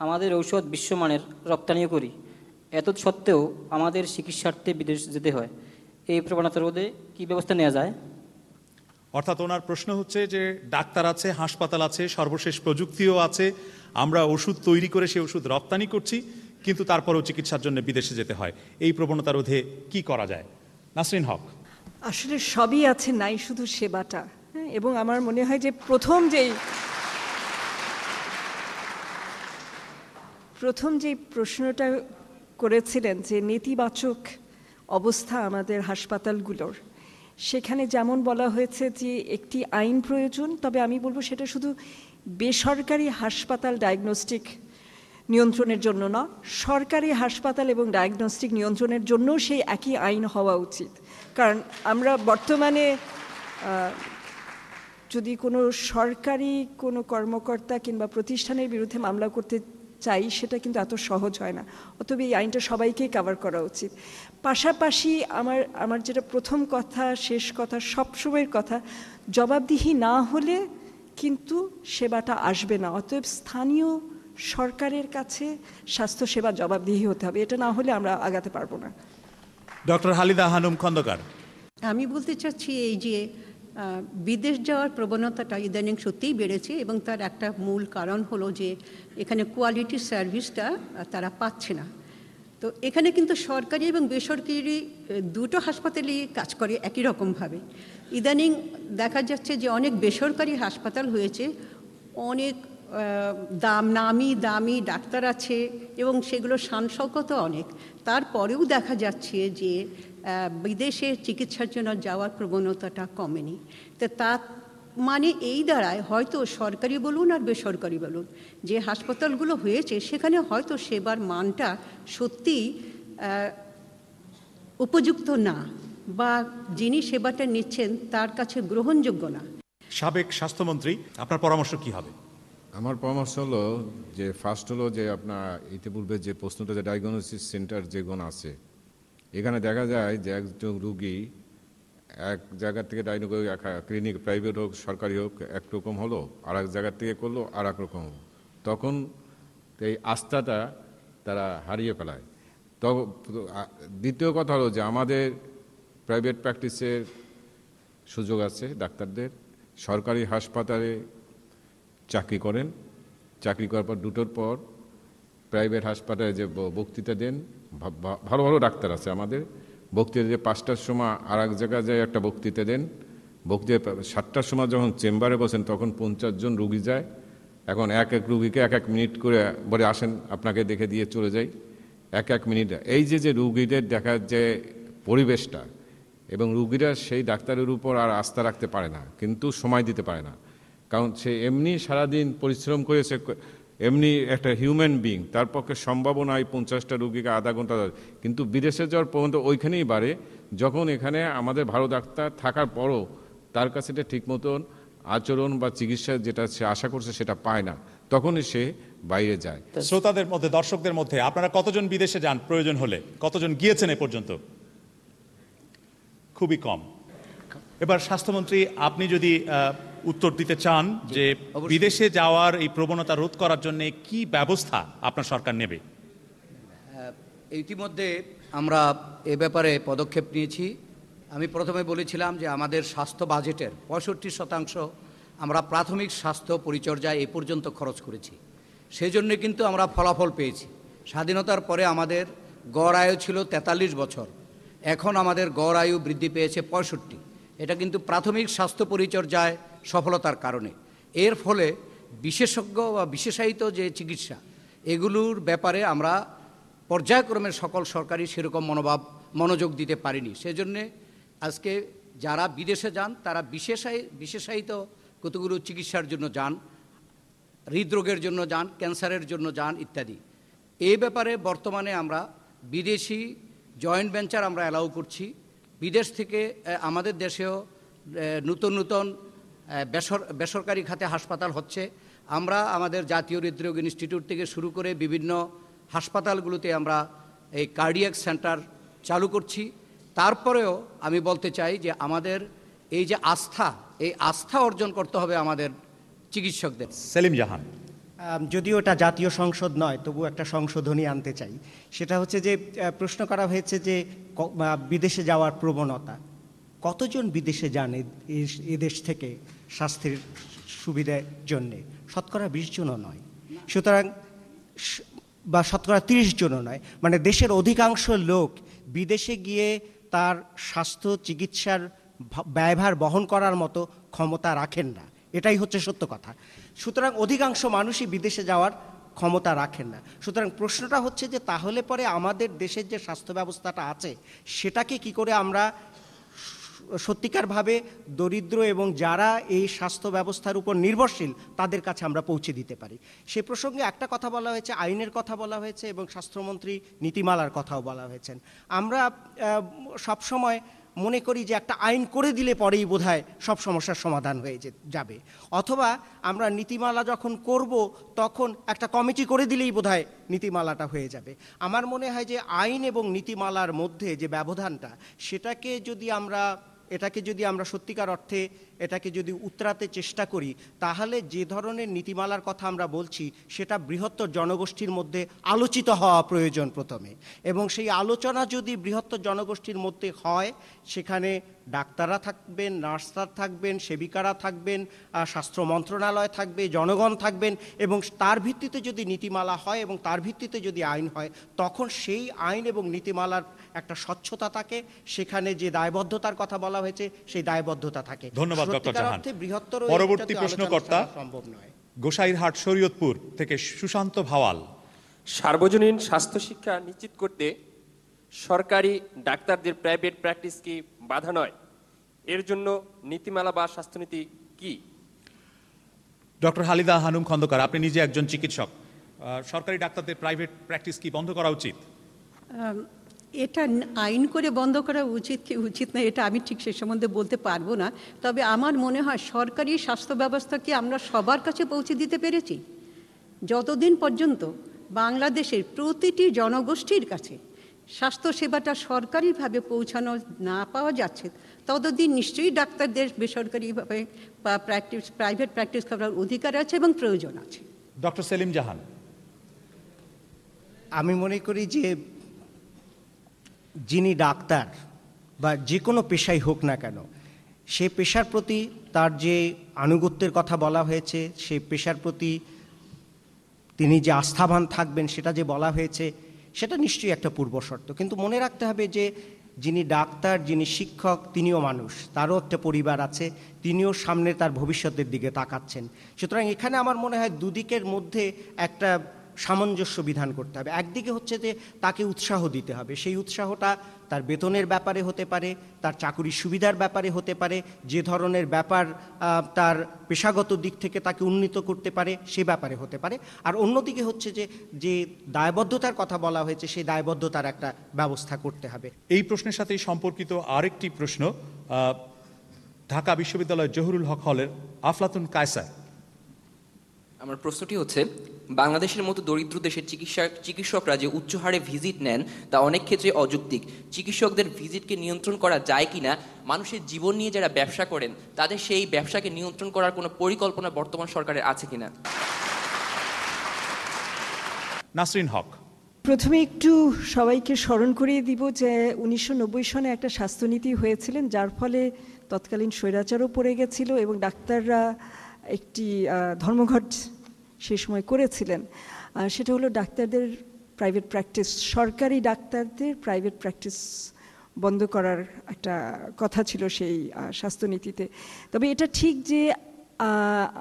আমাদের ঔষধ বিশ্বমানের রপ্তানিও করি। এত সত্ত্বেও আমাদের চিকিৎসার্থে বিদেশ যেতে হয়। এই প্রবণতা রোধে কী ব্যবস্থা নেওয়া যায়? অর্থাৎ ওনার প্রশ্ন হচ্ছে যে ডাক্তার আছে, হাসপাতাল আছে, সর্বশেষ প্রযুক্তিও আছে, আমরা ওষুধ তৈরি করে সেই ওষুধ রপ্তানি করছি, কিন্তু তারপরেও চিকিৎসার জন্য বিদেশে যেতে হয়। এই প্রবণতা রোধে কি করা যায়? নাসরিন হক। আসলে সবই আছে, নাই শুধু সেবাটা। এবং আমার মনে হয় যে প্রথম যেই প্রশ্নটা করেছিলেন যে নেতিবাচক অবস্থা আমাদের হাসপাতালগুলোর, সেখানে যেমন বলা হয়েছে যে একটি আইন প্রয়োজন, তবে আমি বলবো সেটা শুধু বেসরকারি হাসপাতাল ডায়াগনস্টিক নিয়ন্ত্রণের জন্য না, সরকারি হাসপাতাল এবং ডায়াগনস্টিক নিয়ন্ত্রণের জন্য সেই একই আইন হওয়া উচিত। কারণ আমরা বর্তমানে যদি কোনো সরকারি কোনো কর্মকর্তা কিংবা প্রতিষ্ঠানের বিরুদ্ধে মামলা করতে চাই, সেটা কিন্তু এত সহজ হয় না। অতএব এই আইনটা সবাইকেই কভার করা উচিত। পাশাপাশি আমার যেটা প্রথম কথা, শেষ কথা, সবসময়ের কথা, জবাবদিহি না হলে কিন্তু সেবাটা আসবে না। অতএব স্থানীয় সরকারের কাছে স্বাস্থ্যসেবা জবাবদিহি হতে হবে, এটা না হলে আমরা আগাতে পারবো না। ডক্টর হালিদা হানুম খন্দকার। আমি বলতে চাচ্ছি এই যে বিদেশ যাওয়ার প্রবণতাটা ইদানিং সত্যিই বেড়েছে, এবং তার একটা মূল কারণ হলো যে এখানে কোয়ালিটি সার্ভিসটা তারা পাচ্ছে না। তো এখানে কিন্তু সরকারি এবং বেসরকারি দুটো হাসপাতালই কাজ করে একই রকমভাবে। ইদানিং দেখা যাচ্ছে যে অনেক বেসরকারি হাসপাতাল হয়েছে, অনেক নামি দামি ডাক্তার আছে এবং সেগুলো শানশৌকতও অনেক। তারপরেও দেখা যাচ্ছে যে বিদেশে চিকিৎসার জন্য যাওয়ার প্রবণতাটা কমেনি। তো তা মানে এই দাঁড়ায় হয়তো সরকারি বলুন আর বেসরকারি বলুন, যে হাসপাতালগুলো হয়েছে সেখানে হয়তো সেবার মানটা সত্যিই উপযুক্ত না, বা যিনি সেবাটা নিচ্ছেন তার কাছে গ্রহণযোগ্য না। সাবেক স্বাস্থ্যমন্ত্রী, আপনার পরামর্শ কি হবে? আমার পরামর্শ হলো যে ফার্স্ট হলো যে আপনার ইতিপূর্বে যে প্রশ্নটা যে ডায়াগনোসিস সেন্টার যেগুলো আছে, এখানে দেখা যায় যে একজন রুগী এক জায়গা থেকে ক্লিনিক প্রাইভেট হোক সরকারি হোক একরকম হলো, আর এক জায়গার থেকে করলো আর এক রকম হলো, তখন এই আস্থাটা তারা হারিয়ে ফেলায়। তো দ্বিতীয় কথা হলো যে আমাদের প্রাইভেট প্র্যাকটিসের সুযোগ আছে ডাক্তারদের, সরকারি হাসপাতালে চাকরি করেন, চাকরি করার পর দুটোর পর প্রাইভেট হাসপাতালে যে বক্তৃতা দেন, ভালো ভালো ডাক্তার আছে আমাদের, বক্তৃতা দিয়ে 5টার সময় আর এক জায়গায় যায় একটা বক্তৃতা দেন, বক্তৃতা 7টার সময় যখন চেম্বারে বসেন তখন 50 জন রুগী যায়। এখন এক এক রুগীকে এক এক মিনিট করে বলে আসেন আপনাকে দেখে দিয়ে চলে যাই, এক এক মিনিট। এই যে রুগীদের দেখার যে পরিবেশটা, এবং রুগীরা সেই ডাক্তারের উপর আর আস্থা রাখতে পারে না, কিন্তু সময় দিতে পারে না, কারণ সে এমনি সারাদিন পরিশ্রম করেছে, এমনি একটা হিউম্যান বিং, তার পক্ষে সম্ভব নয় 50টা রুগীকে আধা ঘন্টা, কিন্তু বিদেশে যাওয়ার পর্যন্ত ওইখানেই বাড়ে যখন এখানে আমাদের ভালো ডাক্তার থাকার পরও তার কাছে এটা ঠিক মতন আচরণ বা চিকিৎসা যেটা সে আশা করছে সেটা পায় না, তখনই সে বাইরে যায়। শ্রোতাদের মধ্যে, দর্শকদের মধ্যে আপনারা কতজন বিদেশে যান প্রয়োজন হলে? কতজন গিয়েছেন এ পর্যন্ত? খুবই কম। এবার স্বাস্থ্যমন্ত্রী, আপনি যদি উত্তর দিতে চান যে বিদেশে যাওয়ার এই প্রবণতা রোধ করার জন্য কি ব্যবস্থা আপনার সরকার নেবে? ইতিমধ্যে আমরা এ ব্যাপারে পদক্ষেপ নিয়েছি। আমি প্রথমে বলেছিলাম যে আমাদের স্বাস্থ্য বাজেটের 65% আমরা প্রাথমিক স্বাস্থ্য পরিচর্যায় এ পর্যন্ত খরচ করেছি। সেই জন্যে কিন্তু আমরা ফলাফল পেয়েছি। স্বাধীনতার পরে আমাদের গড় আয়ু ছিল 43 বছর, এখন আমাদের গড় আয়ু বৃদ্ধি পেয়েছে 65। এটা কিন্তু প্রাথমিক স্বাস্থ্য পরিচর্যায় সফলতার কারণে। এর ফলে বিশেষজ্ঞ বা বিশেষায়িত যে চিকিৎসা, এগুলোর ব্যাপারে আমরা পর্যায়ক্রমে সকল সরকারি সেরকম মনোযোগ দিতে পারিনি। সেজন্যে আজকে যারা বিদেশে যান তারা বিশেষায়িত কতগুলো চিকিৎসার জন্য যান, হৃদরোগের জন্য যান, ক্যান্সারের জন্য যান ইত্যাদি। এই ব্যাপারে বর্তমানে আমরা বিদেশি জয়েন্ট ভেঞ্চার আমরা অ্যালাউ করছি। বিদেশ থেকে আমাদের দেশেও নতুন নতুন বেসরকারি খাতে হাসপাতাল হচ্ছে। আমরা আমাদের জাতীয় হৃদরোগ ইনস্টিটিউট থেকে শুরু করে বিভিন্ন হাসপাতালগুলোতে আমরা এই কার্ডিয়াক সেন্টার চালু করছি। তারপরেও আমি বলতে চাই যে আমাদের এই যে আস্থা, এই আস্থা অর্জন করতে হবে আমাদের চিকিৎসকদের। সেলিম জাহান, যদিও এটা জাতীয় সংসদ নয়, তবু একটা সংশোধনী আনতে চাই। সেটা হচ্ছে যে প্রশ্ন করা হয়েছে যে বিদেশে যাওয়ার প্রবণতা, কতজন বিদেশে যান এদেশ থেকে স্বাস্থ্যের সুবিধার জন্যে? শতকরা 20 জনও নয়, সুতরাং বা শতকরা 30 জনও নয়, মানে দেশের অধিকাংশ লোক বিদেশে গিয়ে তার স্বাস্থ্য চিকিৎসার ব্যয়ভার বহন করার মতো ক্ষমতা রাখেন না, এটাই হচ্ছে সত্য কথা। সুতরাং অধিকাংশ মানুষই বিদেশে যাওয়ার ক্ষমতা রাখেন না। সুতরাং প্রশ্নটা হচ্ছে যে তাহলে পরে আমাদের দেশের যে স্বাস্থ্য ব্যবস্থাটা আছে সেটাকে কি করে আমরা সত্যিকারভাবে দরিদ্র এবং যারা এই স্বাস্থ্য ব্যবস্থার উপর নির্ভরশীল তাদের কাছে আমরা পৌঁছে দিতে পারি। সে প্রসঙ্গে একটা কথা বলা হয়েছে, আইনের কথা বলা হয়েছে এবং স্বাস্থ্যমন্ত্রী নীতিমালার কথাও বলা হয়েছেন। আমরা সবসময় মনে করি যে একটা আইন করে দিলে পরেই বোধহয় সব সমস্যার সমাধান হয়ে যাবে, অথবা আমরা নীতিমালা যখন করব তখন একটা কমিটি করে দিলেই বোধহয় নীতিমালাটা হয়ে যাবে। আমার মনে হয় যে আইন এবং নীতিমালার মধ্যে যে ব্যবধানটা, এটাকে যদি আমরা সত্যিকার অর্থে এটাকে যদি উতরাতে চেষ্টা করি, তাহলে যে ধরনের নীতিমালার কথা আমরা বলছি সেটা বৃহত্তর জনগোষ্ঠীর মধ্যে আলোচিত হওয়া প্রয়োজন প্রথমে, এবং সেই আলোচনা যদি বৃহত্তর জনগোষ্ঠীর মধ্যে হয়, সেখানে ডাক্তাররা থাকবেন, নার্সরা থাকবেন, সেবিকারা থাকবেন, স্বাস্থ্য মন্ত্রণালয় থাকবে, জনগণ থাকবেন, এবং তার ভিত্তিতে যদি নীতিমালা হয় এবং তার ভিত্তিতে যদি আইন হয়, তখন সেই আইন এবং নীতিমালার একটা স্বচ্ছতা থাকে, সেখানে যে দায়বদ্ধতার কথা বলা হয়েছে সেই দায়বদ্ধতা থাকে। ধন্যবাদ ডক্টর জাহান। বৃহত্তর পরবর্তী প্রশ্নকর্তা সম্ভব নয়। গোসাইরহাট শরীয়তপুর থেকে সুশান্ত ভাওয়াল। সার্বজনীন স্বাস্থ্য শিক্ষা নিশ্চিত করতে সরকারি ডাক্তারদের প্রাইভেট প্র্যাকটিস কি বাধা নয়? এর জন্য নীতিমালা বা স্বাস্থ্যনীতি কি? ডক্টর হালিদা হানুম খন্দকার, আপনি নিজে একজন চিকিৎসক, সরকারি ডাক্তারদের প্রাইভেট প্র্যাকটিস কি বন্ধ করা উচিত? এটা আইন করে বন্ধ করা উচিত কি উচিত না এটা আমি ঠিক সে সম্বন্ধে বলতে পারবো না। তবে আমার মনে হয় সরকারি স্বাস্থ্য ব্যবস্থাকে আমরা সবার কাছে পৌঁছে দিতে পেরেছি। যতদিন পর্যন্ত বাংলাদেশের প্রতিটি জনগোষ্ঠীর কাছে স্বাস্থ্যসেবাটা সরকারিভাবে পৌঁছানো না পাওয়া যাচ্ছে, ততদিন নিশ্চয়ই ডাক্তারদের বেসরকারিভাবে বা প্রাইভেট প্র্যাকটিস করার অধিকার আছে এবং প্রয়োজন আছে। ডক্টর সেলিম জাহান, আমি মনে করি যে যিনি ডাক্তার বা যে কোনো পেশাই হোক না কেন, সে পেশার প্রতি তার যে আনুগত্যের কথা বলা হয়েছে, সেই পেশার প্রতি তিনি যে আস্থাবান থাকবেন সেটা যে বলা হয়েছে, সেটা নিশ্চয়ই একটা পূর্বশর্ত। কিন্তু মনে রাখতে হবে যে যিনি ডাক্তার, যিনি শিক্ষক, তিনিও মানুষ, তারও একটা পরিবার আছে, তিনিও সামনে তার ভবিষ্যতের দিকে তাকাচ্ছেন। সুতরাং এখানে আমার মনে হয় দুদিকের মধ্যে একটা সামঞ্জস্য বিধান করতে হবে। একদিকে হচ্ছে যে তাকে উৎসাহ দিতে হবে, সেই উৎসাহটা তার বেতনের ব্যাপারে হতে পারে, তার চাকুরির সুবিধার ব্যাপারে হতে পারে, যে ধরনের ব্যাপার তার পেশাগত দিক থেকে তাকে উন্নীত করতে পারে সে ব্যাপারে হতে পারে। আর অন্যদিকে হচ্ছে যে দায়বদ্ধতার কথা বলা হয়েছে, সেই দায়বদ্ধতার একটা ব্যবস্থা করতে হবে। এই প্রশ্নের সাথে সম্পর্কিত আরেকটি প্রশ্ন ঢাকা বিশ্ববিদ্যালয়ের জহুরুল হক হলের আফলাতুন কায়সার। আমার প্রশ্নটি হচ্ছে, বাংলাদেশের মতো দরিদ্র দেশের চিকিৎসকরা যে উচ্চ হারে ভিজিট নেন তা অনেক ক্ষেত্রে অযৌক্তিক। চিকিৎসকদের ভিজিটকে নিয়ন্ত্রণ করা যায় কিনা, মানুষের জীবন নিয়ে যারা ব্যবসা করেন তাদের সেই ব্যবসাকে নিয়ন্ত্রণ করার কোনো পরিকল্পনা বর্তমান সরকারের আছে কিনা? নাসরিন হক। প্রথমে একটু সবাইকে স্মরণ করিয়ে দিব যে 1990 সনে একটা স্বাস্থ্যনীতি হয়েছিলেন, যার ফলে তৎকালীন স্বৈরাচারও পড়ে গেছিল এবং ডাক্তাররা একটি ধর্মঘট সে সময় করেছিলেন। সেটা হলো ডাক্তারদের প্রাইভেট প্র্যাকটিস, সরকারি ডাক্তারদের প্রাইভেট প্র্যাকটিস বন্ধ করার একটা কথা ছিল সেই স্বাস্থ্যনীতিতে। তবে এটা ঠিক যে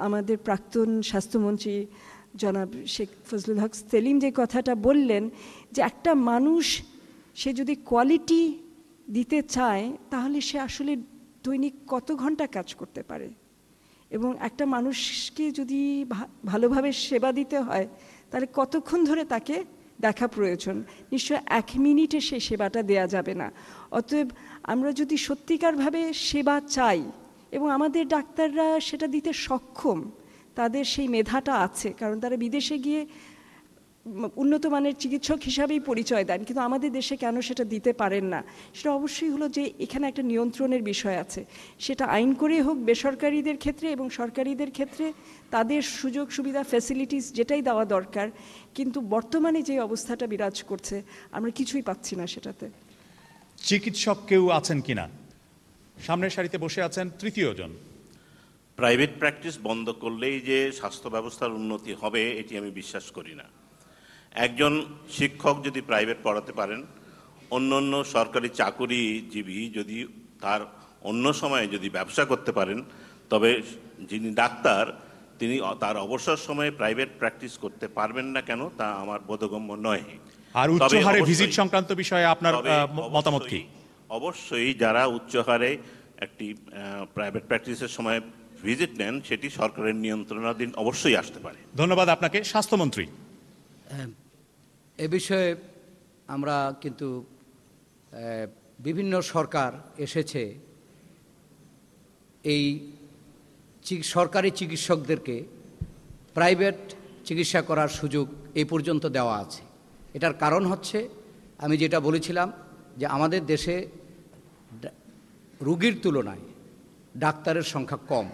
আমাদের প্রাক্তন স্বাস্থ্যমন্ত্রী জনাব শেখ ফজলুল হক সেলিম যে কথাটা বললেন যে একটা মানুষ সে যদি কোয়ালিটি দিতে চায় তাহলে সে আসলে দৈনিক কত ঘন্টা কাজ করতে পারে, এবং একটা মানুষকে যদি ভালোভাবে সেবা দিতে হয় তাহলে কতক্ষণ ধরে তাকে দেখা প্রয়োজন। নিশ্চয় 1 মিনিটে সেই সেবাটা দেয়া যাবে না। অতএব আমরা যদি সত্যিকারভাবে সেবা চাই এবং আমাদের ডাক্তাররা সেটা দিতে সক্ষম, তাদের সেই মেধাটা আছে, কারণ তারা বিদেশে গিয়ে উন্নত মানের চিকিৎসক হিসাবেই পরিচয় দেন, কিন্তু আমাদের দেশে কেন সেটা দিতে পারেন না? সেটা অবশ্যই হলো যে এখানে একটা নিয়ন্ত্রণের বিষয় আছে। সেটা আইন করে হোক বেসরকারিদের ক্ষেত্রে এবং সরকারিদের ক্ষেত্রে তাদের সুযোগ সুবিধা ফ্যাসিলিটিস যেটাই দেওয়া দরকার, কিন্তু বর্তমানে যে অবস্থাটা বিরাজ করছে আমরা কিছুই পাচ্ছি না সেটাতে। চিকিৎসক কেউ আছেন কিনা? সামনের সারিতে বসে আছেন তৃতীয় জন। প্রাইভেট প্র্যাকটিস বন্ধ করলেই যে স্বাস্থ্য ব্যবস্থার উন্নতি হবে এটি আমি বিশ্বাস করি না। একজন শিক্ষক যদি প্রাইভেট পড়াতে পারেন, অন্য সরকারি চাকুরিজীবী যদি তার অন্য সময়ে যদি ব্যবসা করতে পারেন, তবে যিনি ডাক্তার তিনি তার অবসর সময়ে প্রাইভেট প্র্যাকটিস করতে পারবেন না কেন তা আমার বোধগম্য নয়। আর উচ্চ হারে ভিজিট সংক্রান্ত বিষয়ে আপনার মতামত কি? অবশ্যই যারা উচ্চ হারে একটি প্রাইভেট প্র্যাকটিসের সময় ভিজিট নেন সেটি সরকারের নিয়ন্ত্রণাধীন অবশ্যই আসতে পারে। ধন্যবাদ আপনাকে। স্বাস্থ্যমন্ত্রী, এ বিষয়ে আমরা কিন্তু বিভিন্ন সরকার এসেছে এই সরকারি চিকিৎসকদেরকে প্রাইভেট চিকিৎসা করার সুযোগ এই পর্যন্ত দেওয়া আছে। এটার কারণ হচ্ছে আমি যেটা বলেছিলাম যে আমাদের দেশে রোগীর তুলনায় ডাক্তারের সংখ্যা কম,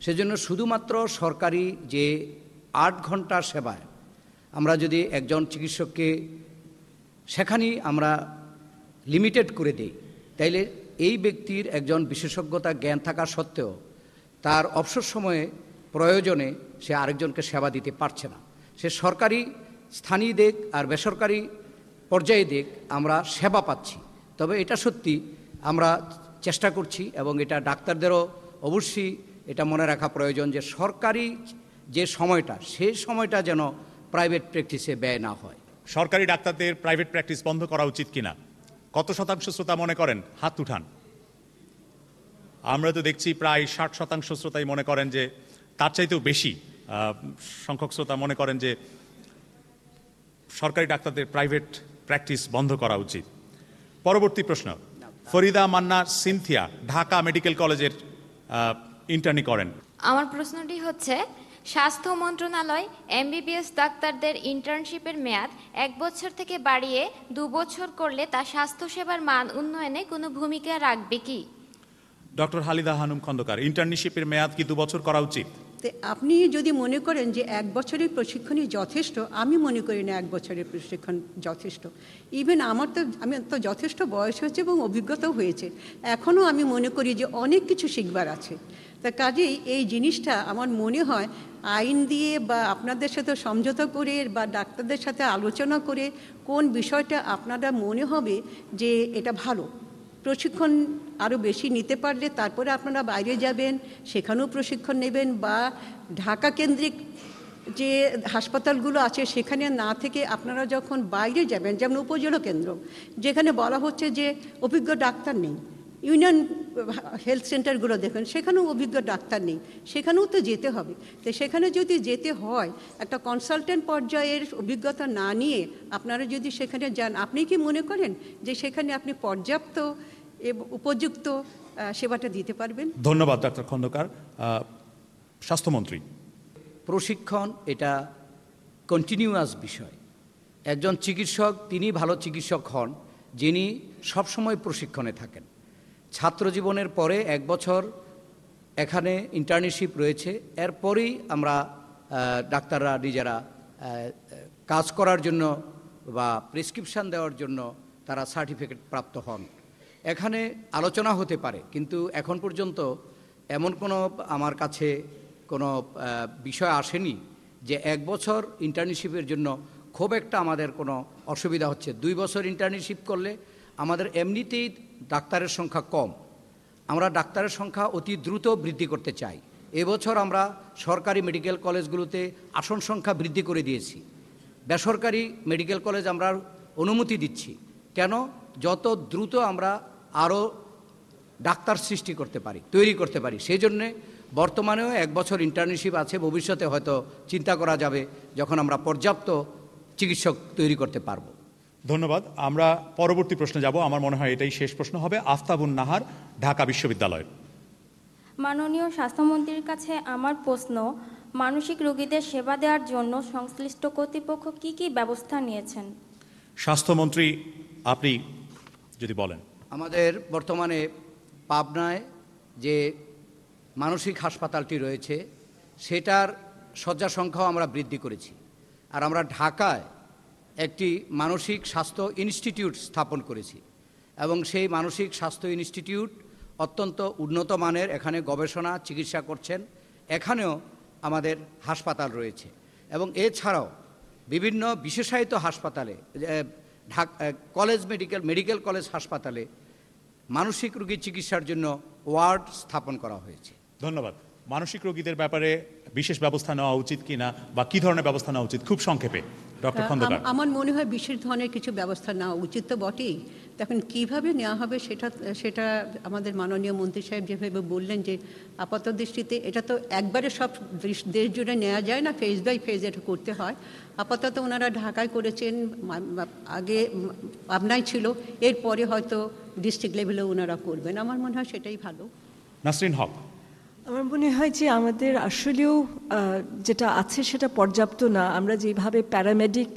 সেজন্য শুধুমাত্র সরকারি যে 8 ঘন্টার সেবায় আমরা যদি একজন চিকিৎসককে সেখানেই আমরা লিমিটেড করে দিই, তাইলে এই ব্যক্তির একজন বিশেষজ্ঞতা জ্ঞান থাকা সত্ত্বেও তার অবসর সময়ে প্রয়োজনে সে আরেকজনকে সেবা দিতে পারছে না। সে সরকারি স্থানীয় দিক আর বেসরকারি পর্যায়ে দিক আমরা সেবা পাচ্ছি। তবে এটা সত্যি আমরা চেষ্টা করছি এবং এটা ডাক্তারদেরও অবশ্যই এটা মনে রাখা প্রয়োজন যে সরকারি যে সময়টা সেই সময়টা যেন প্রাইভেট প্র্যাকটিসে ব্যয় না হয়। সরকারি ডাক্তারদের প্রাইভেট প্র্যাকটিস বন্ধ করা উচিত কিনা? কত শতাংশ শ্রোতা মনে করেন? হাত উঠান। আমরা তো দেখছি প্রায় 60% শ্রোতাই মনে করেন যে, তার চাইতেও বেশি সংখ্যক শ্রোতা মনে করেন যে সরকারি ডাক্তারদের প্রাইভেট প্র্যাকটিস বন্ধ করা উচিত। পরবর্তী প্রশ্ন, ফরিদা মান্না সিনথিয়া, ঢাকা মেডিকেল কলেজের ইন্টার্নি করেন। আমার প্রশ্নটি হচ্ছে, স্বাস্থ্য মন্ত্রণালয় এমবিবিএস ডাক্তারদের ইন্টার্নশিপের মেয়াদ 1 বছর থেকে বাড়িয়ে 2 বছর করলে তা স্বাস্থ্যসেবার মান উন্নয়নে কোনো ভূমিকা রাখবে কি? ডক্টর হালিদা হানুম খন্দকার, ইন্টার্নশিপের মেয়াদ কি 2 বছর করা উচিত? আপনি যদি মনে করেন যে 1 বছরের প্রশিক্ষণই যথেষ্ট, আমি মনে করি না 1 বছরের প্রশিক্ষণ যথেষ্ট। ইভেন আমি তো যথেষ্ট বয়স হয়েছে এবং অভিজ্ঞতাও হয়েছে, এখনও আমি মনে করি যে অনেক কিছু শিখবার আছে। তা কাজেই এই জিনিসটা আমার মনে হয় আইন দিয়ে বা আপনাদের সাথে সমঝোতা করে বা ডাক্তারদের সাথে আলোচনা করে কোন বিষয়টা আপনারা মনে হবে যে এটা ভালো, প্রশিক্ষণ আরও বেশি নিতে পারলে তারপরে আপনারা বাইরে যাবেন, সেখানেও প্রশিক্ষণ নেবেন, বা ঢাকা কেন্দ্রিক যে হাসপাতালগুলো আছে সেখানে না থেকে আপনারা যখন বাইরে যাবেন, যেমন উপজেলা কেন্দ্র যেখানে বলা হচ্ছে যে অভিজ্ঞ ডাক্তার নেই, ইউনিয়ন হেলথ সেন্টারগুলো দেখেন সেখানেও অভিজ্ঞ ডাক্তার নেই, সেখানেও তো যেতে হবে। তো সেখানে যদি যেতে হয় একটা কনসালটেন্ট পর্যায়ের অভিজ্ঞতা না নিয়ে আপনারা যদি সেখানে যান, আপনি কি মনে করেন যে সেখানে আপনি পর্যাপ্ত উপযুক্ত সেবাটা দিতে পারবেন? ধন্যবাদ ডাক্তার খন্দকার। স্বাস্থ্যমন্ত্রী, প্রশিক্ষণ এটা কন্টিনিউয়াস বিষয়। একজন চিকিৎসক তিনি ভালো চিকিৎসক হন যিনি সবসময় প্রশিক্ষণে থাকেন। ছাত্র জীবনের পরে 1 বছর এখানে ইন্টার্নশিপ রয়েছে, এরপরেই আমরা ডাক্তাররা নিজেরা কাজ করার জন্য বা প্রেসক্রিপশান দেওয়ার জন্য তারা সার্টিফিকেট প্রাপ্ত হন। এখানে আলোচনা হতে পারে, কিন্তু এখন পর্যন্ত এমন কোনো আমার কাছে কোনো বিষয় আসেনি যে 1 বছর ইন্টার্নশিপের জন্য খুব একটা আমাদের কোনো অসুবিধা হচ্ছে। 2 বছর ইন্টার্নশিপ করলে আমাদের এমনিতেই ডাক্তারের সংখ্যা কম, আমরা ডাক্তারের সংখ্যা অতি দ্রুত বৃদ্ধি করতে চাই। এবছর আমরা সরকারি মেডিকেল কলেজগুলোতে আসন সংখ্যা বৃদ্ধি করে দিয়েছি, বেসরকারি মেডিকেল কলেজ আমরা অনুমতি দিচ্ছি। কেন? যত দ্রুত আমরা আরও ডাক্তার সৃষ্টি করতে পারি, তৈরি করতে পারি। সেই জন্যে বর্তমানেও 1 বছর ইন্টার্নশিপ আছে, ভবিষ্যতে হয়তো চিন্তা করা যাবে যখন আমরা পর্যাপ্ত চিকিৎসক তৈরি করতে পারব। ধন্যবাদ। আমরা পরবর্তী প্রশ্নে যাব। আমার মনে হয় এটাই শেষ প্রশ্ন হবে। আফতাবুন নাহার, ঢাকা বিশ্ববিদ্যালয়। মাননীয় স্বাস্থ্যমন্ত্রীর কাছে আমার প্রশ্ন, মানসিক রোগীদের সেবা দেওয়ার জন্য সংশ্লিষ্ট কর্তৃপক্ষ কি কি ব্যবস্থা নিয়েছেন? স্বাস্থ্যমন্ত্রী, আপনি যদি বলেন। আমাদের বর্তমানে পাবনায় যে মানসিক হাসপাতালটি রয়েছে সেটার শয্যা সংখ্যাও আমরা বৃদ্ধি করেছি, আর আমরা ঢাকায় একটি মানসিক স্বাস্থ্য ইনস্টিটিউট স্থাপন করেছি এবং সেই মানসিক স্বাস্থ্য ইনস্টিটিউট অত্যন্ত উন্নত মানের, এখানে গবেষণা চিকিৎসা করছেন। এখানেও আমাদের হাসপাতাল রয়েছে এবং এছাড়াও বিভিন্ন বিশেষায়িত হাসপাতালে, কলেজ মেডিকেল কলেজ হাসপাতালে মানসিক রোগী চিকিৎসার জন্য ওয়ার্ড স্থাপন করা হয়েছে। ধন্যবাদ। মানসিক রোগীদের ব্যাপারে বিশেষ ব্যবস্থা নেওয়া উচিত কিনা বা কি ধরনের ব্যবস্থা নেওয়া উচিত, খুব সংক্ষেপে ডক্টর খন্দকার। আমার মনে হয় বিশেষ ধরনের কিছু ব্যবস্থা নেওয়া উচিত তো বটেই, তখন কিভাবে নেওয়া হবে সেটা আমাদের মাননীয় মন্ত্রী সাহেব যেভাবে বললেন যে আপাত দৃষ্টিতে এটা তো একবারে সব দেশ জুড়ে নেওয়া যায় না, ফেজ বাই ফেজ এটা করতে হয়। আপাতত ওনারা ঢাকায় করেছেন, আগে পাবনায় ছিল, এরপরে হয়তো ডিস্ট্রিক্ট লেভেলে ওনারা করবেন। আমার মনে হয় সেটাই ভালো। নাসরিন হক। আমার মনে হয় যে আমাদের আসলেও যেটা আছে সেটা পর্যাপ্ত না। আমরা যেভাবে প্যারামেডিক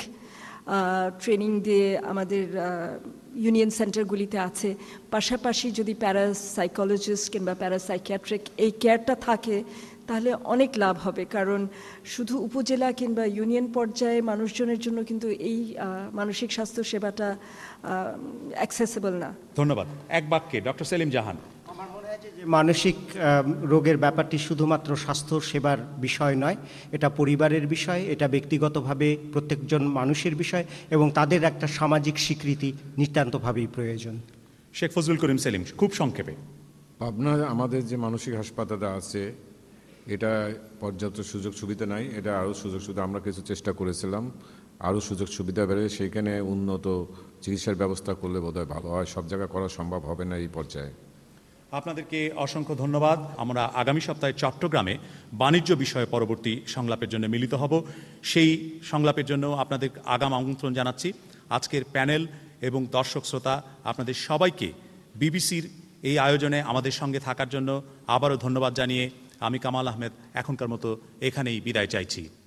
ট্রেনিং দিয়ে আমাদের ইউনিয়ন সেন্টারগুলিতে আছে, পাশাপাশি যদি প্যারাসাইকোলজিস্ট কিংবা প্যারাসাইকিয়াট্রিক এই কেয়ারটা থাকে তাহলে অনেক লাভ হবে। কারণ শুধু উপজেলা কিংবা ইউনিয়ন পর্যায়ে মানুষজনের জন্য কিন্তু এই মানসিক স্বাস্থ্য সেবাটা অ্যাক্সেসিবল না। ধন্যবাদ। এক বাক্যে ডক্টর সেলিম জাহান। মানসিক রোগের ব্যাপারটি শুধুমাত্র স্বাস্থ্য সেবার বিষয় নয়, এটা পরিবারের বিষয়, এটা ব্যক্তিগতভাবে প্রত্যেকজন মানুষের বিষয় এবং তাদের একটা সামাজিক স্বীকৃতি নিতান্তভাবেই প্রয়োজন। শেখ ফজলুল করিম সেলিম, খুব সংক্ষেপে। পাবনায় আমাদের যে মানসিক হাসপাতালটা আছে এটা পর্যাপ্ত সুযোগ সুবিধা নাই, এটা আরও সুযোগ সুবিধা আমরা কিছু চেষ্টা করেছিলাম, আরও সুযোগ সুবিধা বেড়ে সেইখানে উন্নত চিকিৎসার ব্যবস্থা করলে বোধহয় ভালো হয়। সব জায়গায় করা সম্ভব হবে না এই পর্যায়ে। আপনাদেরকে অসংখ্য ধন্যবাদ। আমরা আগামী সপ্তাহে চট্টগ্রামে বাণিজ্য বিষয়ে পরবর্তী সংলাপের জন্য মিলিত হব। সেই সংলাপের জন্য আপনাদের আগাম আমন্ত্রণ জানাচ্ছি। আজকের প্যানেল এবং দর্শক শ্রোতা আপনাদের সবাইকে বিবিসির এই আয়োজনে আমাদের সঙ্গে থাকার জন্য আবারও ধন্যবাদ জানিয়ে আমি কামাল আহমেদ এখনকার মতো এখানেই বিদায় চাইছি।